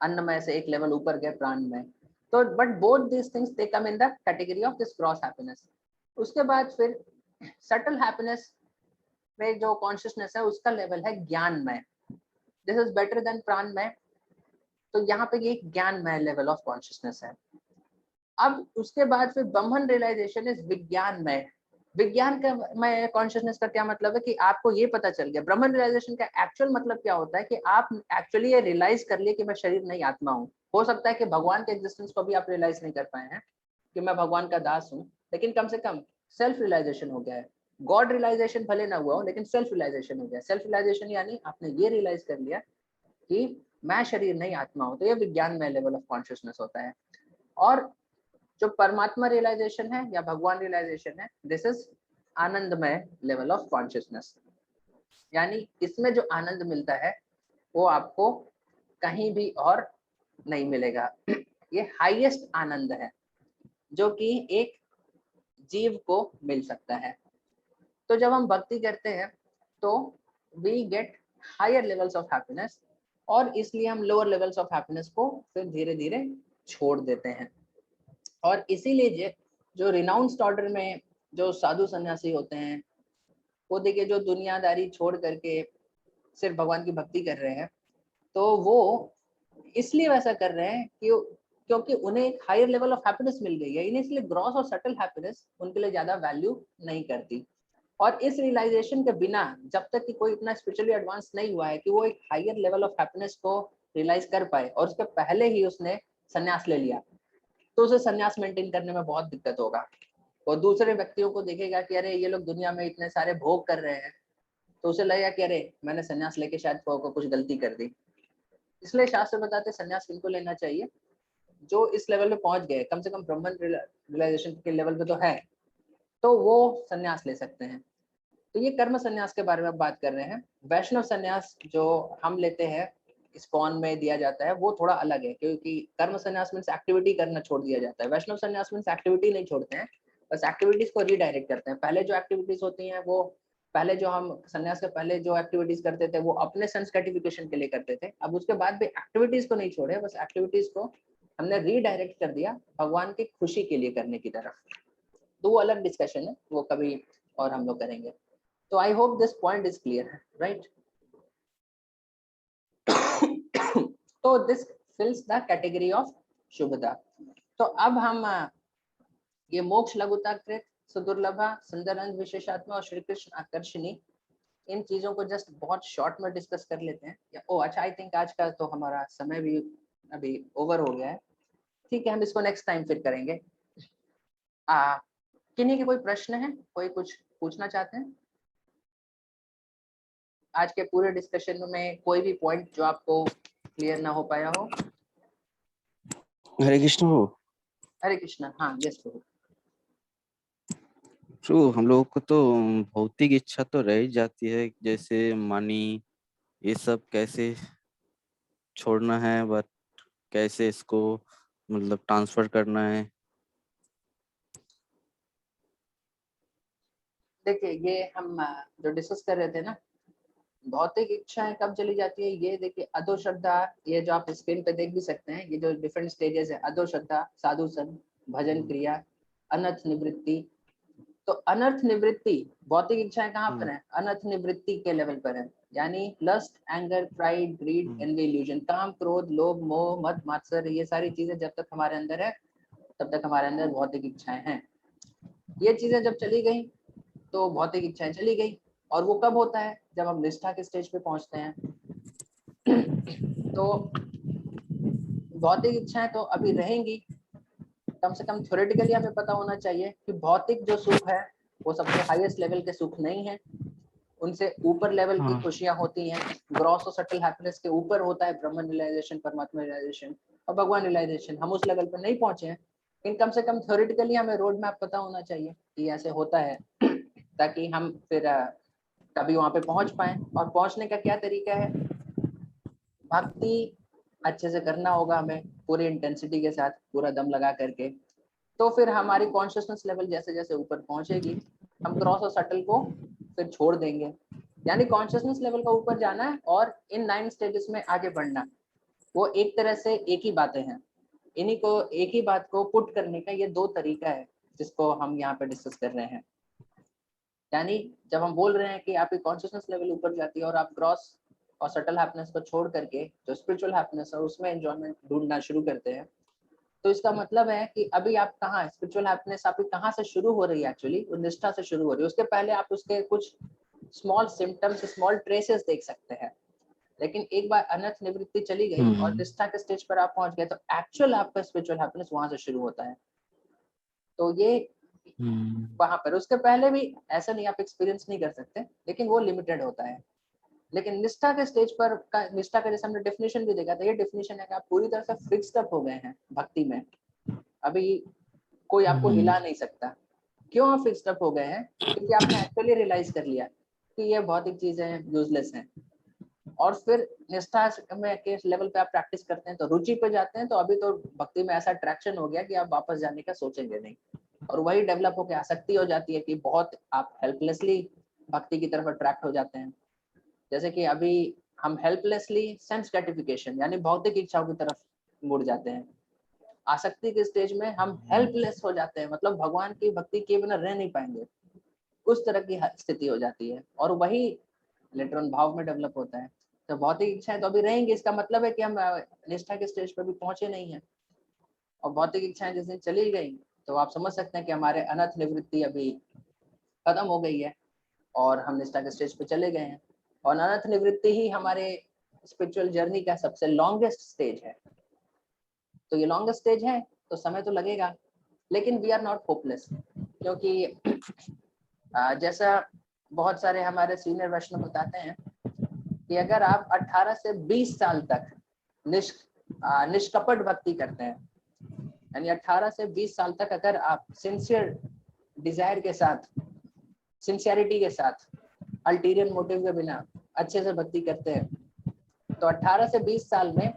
अन्नमय से एक लेवल ऊपर गए प्राणमय। तो but both this things they come in the category of this gross happiness. उसके बाद फिर सटल हैप्पीनेस में जो कॉन्शियसनेस है उसका लेवल है ज्ञानमय। This is better than pranamaya. तो यहाँ पे ये ज्ञानमय लेवल ऑफ कॉन्शियसनेस है। अब उसके बाद फिर ब्रह्मन रियलाइजेशन इज विज्ञानमय। विज्ञान का मैं कॉन्शियसनेस का क्या मतलब है कि आपको ये पता चल गया, ब्रह्मन रियलाइजेशन का एक्चुअल मतलब क्या होता है कि आप एक्चुअली ये रियलाइज कर लिए कि मैं शरीर नहीं आत्मा हूँ। हो सकता है कि भगवान के एग्जिस्टेंस को भी आप रियलाइज नहीं कर पाए हैं कि मैं भगवान का दास हूँ, लेकिन कम से कम सेल्फ रियलाइजेशन हो गया है। गॉड रियलाइजेशन भले ना हुआ हो, लेकिन सेल्फ रियलाइजेशन हो गया। सेल्फ रियलाइजेशन यानी आपने ये रियलाइज कर लिया कि मैं शरीर नहीं आत्मा हूँ। तो ये विज्ञान में लेवल ऑफ कॉन्शियसनेस होता है। और जो परमात्मा रियलाइजेशन है या भगवान रियलाइजेशन है, दिस इज आनंदमय लेवल ऑफ कॉन्शियसनेस। यानी इसमें जो आनंद मिलता है वो आपको कहीं भी और नहीं मिलेगा। ये हाईएस्ट आनंद है जो कि एक जीव को मिल सकता है। तो जब हम भक्ति करते हैं तो we get higher levels of happiness, और इसलिए हम लोअर लेवल्स ऑफ हैप्पीनेस को फिर धीरे धीरे छोड़ देते हैं। और इसीलिए जो रिनाउंस्ड ऑर्डर में जो साधु सन्यासी होते हैं, वो देखिए जो दुनियादारी छोड़ करके सिर्फ भगवान की भक्ति कर रहे हैं, तो वो इसलिए वैसा कर रहे हैं कि क्योंकि उन्हें एक हायर लेवल ऑफ हैप्पीनेस मिल गई है। इन्हें इसलिए ग्रॉस और सटल हैप्पीनेस उनके लिए ज्यादा वैल्यू नहीं करती। और इस रियलाइजेशन के बिना, जब तक कि कोई इतना स्पिरिचुअली एडवांस नहीं हुआ है कि वो एक हायर लेवल ऑफ हैप्पीनेस को रियलाइज कर पाए, और उसके पहले ही उसने संन्यास ले लिया, तो उसे संन्यास मेंटेन करने में बहुत दिक्कत होगा। वो दूसरे व्यक्तियों को देखेगा कि अरे ये लोग दुनिया में इतने सारे भोग कर रहे हैं, तो उसे लगेगा कि अरे मैंने संन्यास लेके शायद कुछ गलती कर दी। इसलिए शास्त्र बताते संन्यास किनको लेना चाहिए? जो इस लेवल पे पहुंच गए, कम से कम ब्रह्मन रियलाइजेशन के लेवल पे तो है, तो वो संन्यास ले सकते हैं। तो ये कर्म संन्यास के बारे में बात कर रहे हैं। वैष्णव संन्यास जो हम लेते हैं, इस्कॉन में दिया जाता है, वो थोड़ा अलग है, क्योंकि कर्म संन्यास मीन्स एक्टिविटी करना छोड़ दिया जाता है। वैष्णव संन्यास मीन्स एक्टिविटी नहीं छोड़ते हैं, बस एक्टिविटीज को रीडायरेक्ट करते हैं। पहले जो एक्टिविटीज होती हैं वो, पहले जो हम संन्यास के पहले जो एक्टिविटीज करते थे वो अपने सेंस ग्रेटिफिकेशन के लिए करते थे। अब उसके बाद भी एक्टिविटीज को नहीं छोड़े, बस एक्टिविटीज को हमने रीडायरेक्ट कर दिया भगवान की खुशी के लिए करने की तरफ। तो वो अलग डिस्कशन है, वो कभी और हम लोग करेंगे। तो I hope this point is clear, right? तो this fills the category of shubhada. तो अब हम ये मोक्ष लघुता कृत सुदुर्लभा सुंदरंग विशेषात्मा और श्री कृष्ण आकर्षणी, इन चीजों को जस्ट बहुत शॉर्ट में डिस्कस कर लेते हैं। ओ अच्छा, आई थिंक आज का तो हमारा समय भी अभी ओवर हो गया है। ठीक है, हम इसको नेक्स्ट टाइम फिर करेंगे। किन्हीं के कोई प्रश्न है? कोई कुछ पूछना चाहते हैं? आज के पूरे डिस्कशन में कोई भी पॉइंट जो आपको क्लियर ना हो पाया हो? हरे कृष्ण हो। हरे कृष्ण। हाँ, यस प्रभु। प्रभु, हम लोगों को तो भौतिक इच्छा तो रह ही जाती है, जैसे मनी, ये सब कैसे छोड़ना है, बट कैसे इसको मतलब ट्रांसफर करना है? देखिए, ये हम जो डिस्कस कर रहे थे ना, भौतिक इच्छाएं कब चली जाती है, ये देखिए अधो श्रद्धा, ये जो आप स्क्रीन पे देख भी सकते हैं, ये जो डिफरेंट स्टेजेस है, अधो श्रद्धा, साधु संग, भजन क्रिया, अनर्थ निवृत्ति। तो अनर्थ निवृत्ति, भौतिक इच्छाएं कहाँ पर है, अनर्थ निवृत्ति के लेवल पर है, यानी lust, anger, pride, greed, envy, illusion, काम, क्रोध, लोभ, मोह, मद, मात्सर्य, ये सारी चीजें जब तक हमारे अंदर है तब तक हमारे अंदर भौतिक इच्छाएं हैं। ये चीजें जब चली गई तो भौतिक इच्छाएं चली गई। और वो कब होता है, जब हम निष्ठा के स्टेज पे पहुंचते हैं। तो भौतिक इच्छाएं तो अभी रहेंगी, कम से कम थ्योरेटिकली हमें पता होना चाहिए कि भौतिक जो सुख है वो सबसे हाईएस्ट लेवल के सुख नहीं है, उनसे ऊपर लेवल की खुशियां होती हैं। ग्रॉस और सटल हैप्पीनेस के ऊपर होता है ब्रह्म रियलाइजेशन, परमात्मा रियलाइजेशन और भगवान रियलाइजेशन। हम उस लेवल पर नहीं पहुंचे हैं, लेकिन कम से कम थ्योरेटिकली हमें रोड मैप पता होना चाहिए कि ऐसे होता है, ताकि हम फिर कभी वहां पे पहुंच पाए। और पहुंचने का क्या तरीका है, भक्ति अच्छे से करना होगा हमें, पूरी इंटेंसिटी के साथ, पूरा दम लगा करके। तो फिर हमारी कॉन्शियसनेस लेवल जैसे जैसे ऊपर पहुंचेगी, हम ग्रॉस और सटल को फिर छोड़ देंगे। यानी कॉन्शियसनेस लेवल का ऊपर जाना है और इन 9 स्टेजेस में आगे बढ़ना, वो एक तरह से एक ही बातें हैं। इन्हीं को, एक ही बात को पुट करने का ये 2 तरीका है जिसको हम यहाँ पे डिस्कस कर रहे हैं। यानी जब हम बोल रहे हैं कि आपकी कॉन्शियसनेस लेवल ऊपर जाती है और आप ग्रॉस और सटल हैप्पीनेस को छोड़ करके जो स्पिरिचुअल हैप्पीनेस है उसमें एंजॉयमेंट ढूंढना शुरू करते हैं, तो इसका मतलब है कि अभी आप कहाँ, स्पिरिचुअल हैप्पीनेस आपकी कहाँ से शुरू हो रही है, एक्चुअली वो निष्ठा से शुरू हो रही है। उसके पहले आप उसके कुछ स्मॉल सिम्टम्स, स्मॉल ट्रेसेस देख सकते हैं, लेकिन एक बार अनर्थ निवृत्ति चली गई और निष्ठा के स्टेज पर आप पहुंच गए तो एक्चुअल आपका स्पिरिचुअल हैप्पीनेस वहां से शुरू होता है। तो ये वहां पर, उसके पहले भी ऐसा नहीं आप एक्सपीरियंस नहीं कर सकते, लेकिन वो लिमिटेड होता है। लेकिन निष्ठा के स्टेज पर निष्ठा का जैसे हमने डेफिनेशन भी देखा था, ये डेफिनेशन है कि आप पूरी तरह से फिक्स्ड अप हो गए हैं भक्ति में, अभी कोई आपको हिला नहीं सकता। क्यों आप फिक्स्ड अप हो गए हैं, क्योंकि आपने एक्चुअली रियलाइज कर लिया कि ये भौतिक चीजें यूजलेस हैं। और फिर निष्ठा में के लेवल पे आप प्रैक्टिस करते हैं तो रुचि पे जाते हैं, तो अभी तो भक्ति में ऐसा अट्रैक्शन हो गया कि आप वापस जाने का सोचेंगे नहीं, और वही डेवलप होकर आसक्ति हो जाती है कि बहुत आप हेल्पलेसली भक्ति की तरफ अट्रैक्ट हो जाते हैं। जैसे कि अभी हम हेल्पलेसली सेंस ग्रेटिफिकेशन यानी भौतिक इच्छाओं की तरफ मुड़ जाते हैं। आसक्ति के स्टेज में हम हेल्पलेस हो जाते हैं, मतलब भगवान की भक्ति के बिना रह नहीं पाएंगे, उस तरह की स्थिति हो जाती है, और वही लेटर ऑन भाव में डेवलप होता है। तो भौतिक इच्छाएं तो अभी रहेंगी, इसका मतलब है कि हम निष्ठा के स्टेज पर भी पहुंचे नहीं है। और भौतिक इच्छाएं जिस दिन चली गई तो आप समझ सकते हैं कि हमारे अनर्थ निवृत्ति अभी खत्म हो गई है और हम निष्ठा के स्टेज पे चले गए हैं। और अनर्थ निवृत्ति ही हमारे स्पिरिचुअल जर्नी का सबसे लॉन्गेस्ट स्टेज है। तो ये लॉन्गेस्ट स्टेज है तो समय तो लगेगा, लेकिन वी आर नॉट होपलेस, क्योंकि जैसा बहुत सारे हमारे सीनियर वैष्णव बताते हैं कि अगर आप 18 से 20 साल तक निष्कपट भक्ति करते हैं, यानी 18 से 20 साल तक अगर आप सिंसियर डिजायर के साथ, सिंसियरिटी के साथ, अल्टीरियर मोटिव के बिना अच्छे से भक्ति करते हैं, तो 18 से 20 साल में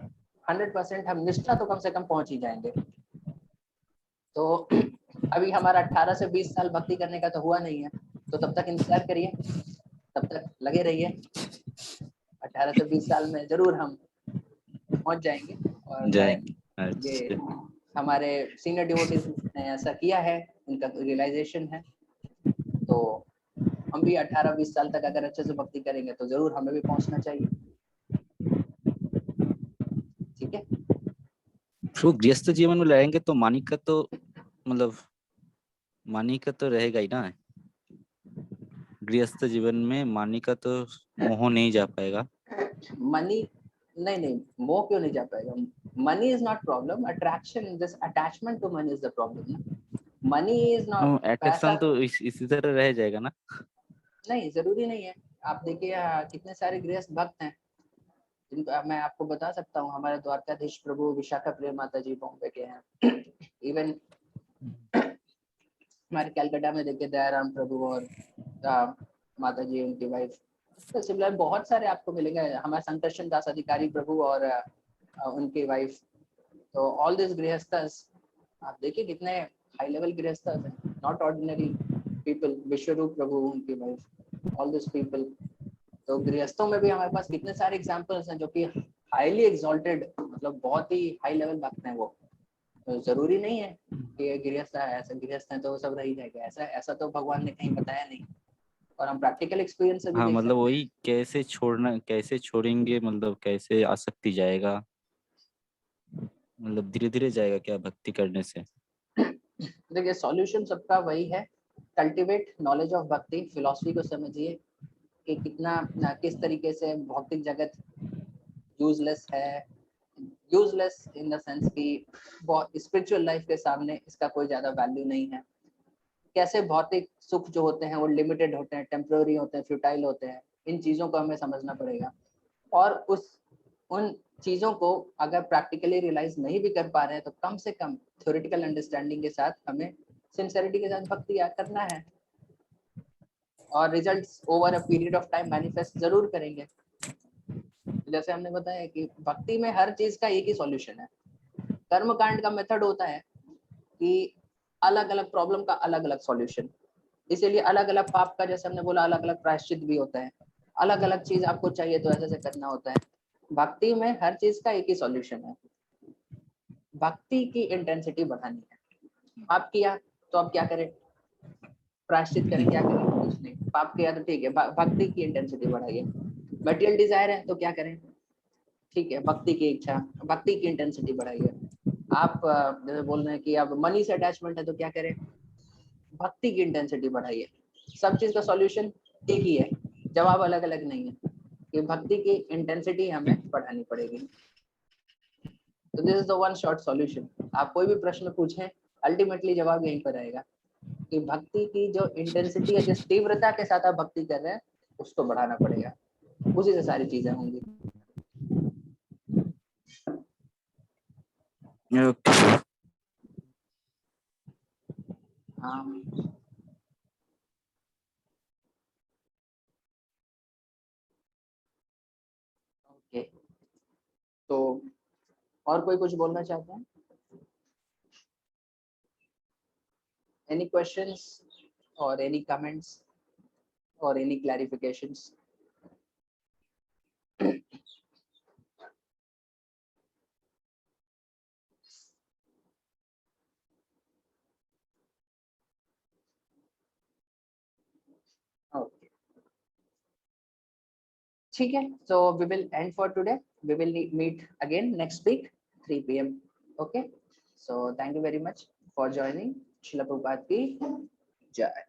100% हम निष्ठा तो कम से कम पहुंच ही जाएंगे। तो अभी हमारा 18 से 20 साल भक्ति करने का तो हुआ नहीं है, तो तब तक इंतजार करिए, तब तक लगे रहिए, 18 से 20 साल में जरूर हम पहुंच जाएंगे। और ये हमारे सीनियर डिवोटीज ने ऐसा किया है, उनका रियलाइजेशन है, तो हम भी 18-20 साल तक अगर अच्छे से भक्ति करेंगे तो जरूर हमें भी पहुंचना चाहिए। ठीक है, तो गृहस्थ जीवन में रहेंगे तो मानी का तो मतलब मानी का तो रहेगा ही ना, गृहस्थ जीवन में मानी का तो मोह नहीं जा पाएगा। मनी नहीं, मोह क्यों नहीं जा पाएगा? Money is not problem, attraction, this attachment to money is the problem ना। मनी इज नॉट, अट्रैक्शन तो इसी तरह रह जाएगा ना। नहीं, जरूरी नहीं है। आप देखिए कितने सारे गृहस्थ भक्त हैं जिनको मैं आपको बता सकता हूँ। हमारे द्वारकाधीश प्रभु विशाखा प्रिय माता जी बॉम्बे के हैं। इवन हमारे कलकत्ता में देखिए दयाराम प्रभु और माता जी उनकी वाइफ, तो सिमिलर बहुत सारे आपको मिलेंगे। हमारे संकर्षण दास अधिकारी प्रभु और उनकी वाइफ, तो ऑल दिस गृहस्थस आप देखिए कितने हाई लेवल गृहस्थस हैं, नॉट ऑर्डिनरी पीपल। विश्वरूप प्रभु उनकी वाइफ, ऑल दिस पीपल। तो गृहस्थों में भी हमारे पास कितने सारे एग्जांपल्स हैं जो कि हाईली एक्सॉल्टेड, मतलब बहुत ही हाई लेवल भक्त हैं वो। तो जरूरी नहीं है कि ये गृहस्थ है, ऐसा गृहस्थ है तो वो सब रह जाएगा, ऐसा तो भगवान ने कहीं बताया नहीं, और हम प्रैक्टिकल एक्सपीरियंस से भी हाँ देख मतलब सकते वही कैसे छोड़ना, कैसे छोड़ेंगे, मतलब कैसे आसक्ति जाएगा, मतलब धीरे धीरे जाएगा क्या भक्ति करने से? हैं। देखिए सॉल्यूशन सबका वही है, कल्टिवेट नॉलेज ऑफ भक्ति, फिलॉसफी को समझिए कि कितना किस तरीके से भौतिक जगत यूजलेस है, यूजलेस इन द सेंस कि स्पिरिचुअल लाइफ के सामने इसका कोई ज्यादा वैल्यू नहीं है। कैसे भौतिक सुख जो होते हैं वो लिमिटेड होते हैं, टेम्पररी होते हैं, फ्यूटाइल होते हैं, इन चीजों को हमें समझना पड़ेगा। और उन चीजों को अगर प्रैक्टिकली रियलाइज नहीं भी कर पा रहे हैं तो कम से कम थ्योरेटिकल अंडरस्टैंडिंग के साथ हमें सिंसियरिटी के साथ भक्ति याद करना है, और results over a period of time manifest जरूर करेंगे। जैसे हमने बताया कि भक्ति में हर चीज का एक ही सॉल्यूशन है। कर्म कांड का मेथड होता है कि अलग अलग प्रॉब्लम का अलग अलग सॉल्यूशन, इसीलिए अलग अलग पाप का, जैसे हमने बोला, अलग अलग प्रायश्चित भी होता है, अलग अलग चीज आपको चाहिए तो ऐसे ऐसे करना होता है। भक्ति में हर चीज का एक ही सॉल्यूशन है, भक्ति की इंटेंसिटी बढ़ानी है। पाप किया तो अब क्या करें, प्रायश्चित करें, क्या करें, कुछ नहीं। पाप किया तो ठीक है, भक्ति की इंटेंसिटी बढ़ाइए। मटेरियल डिजायर है तो क्या करें, ठीक है, भक्ति की इच्छा, भक्ति की इंटेंसिटी बढ़ाइए। आप जैसे बोल रहे हैं कि अब मनी से अटैचमेंट है तो क्या करें, भक्ति की इंटेंसिटी बढ़ाइए। सब चीज का सॉल्यूशन एक ही है, जवाब अलग अलग नहीं है, कि भक्ति की इंटेंसिटी हमें बढ़ानी पड़ेगी। तो this is the one short solution. आप कोई भी प्रश्न पूछें, अल्टीमेटली जवाब यहीं पर आएगा कि भक्ति की जो इंटेंसिटी है, जिस तीव्रता के साथ आप भक्ति कर रहे हैं, उसको बढ़ाना पड़ेगा, उसी से सारी चीजें होंगी। ओके। हाँ ओके, तो और कोई कुछ बोलना चाहते हैं? एनी क्वेश्चंस और एनी कमेंट्स और एनी क्लैरिफिकेशंस? ओके, ठीक है, so we will end for today. We will meet again next week 3 p.m. Okay, so thank you very much for joining. Srila Prabhupada ki jai.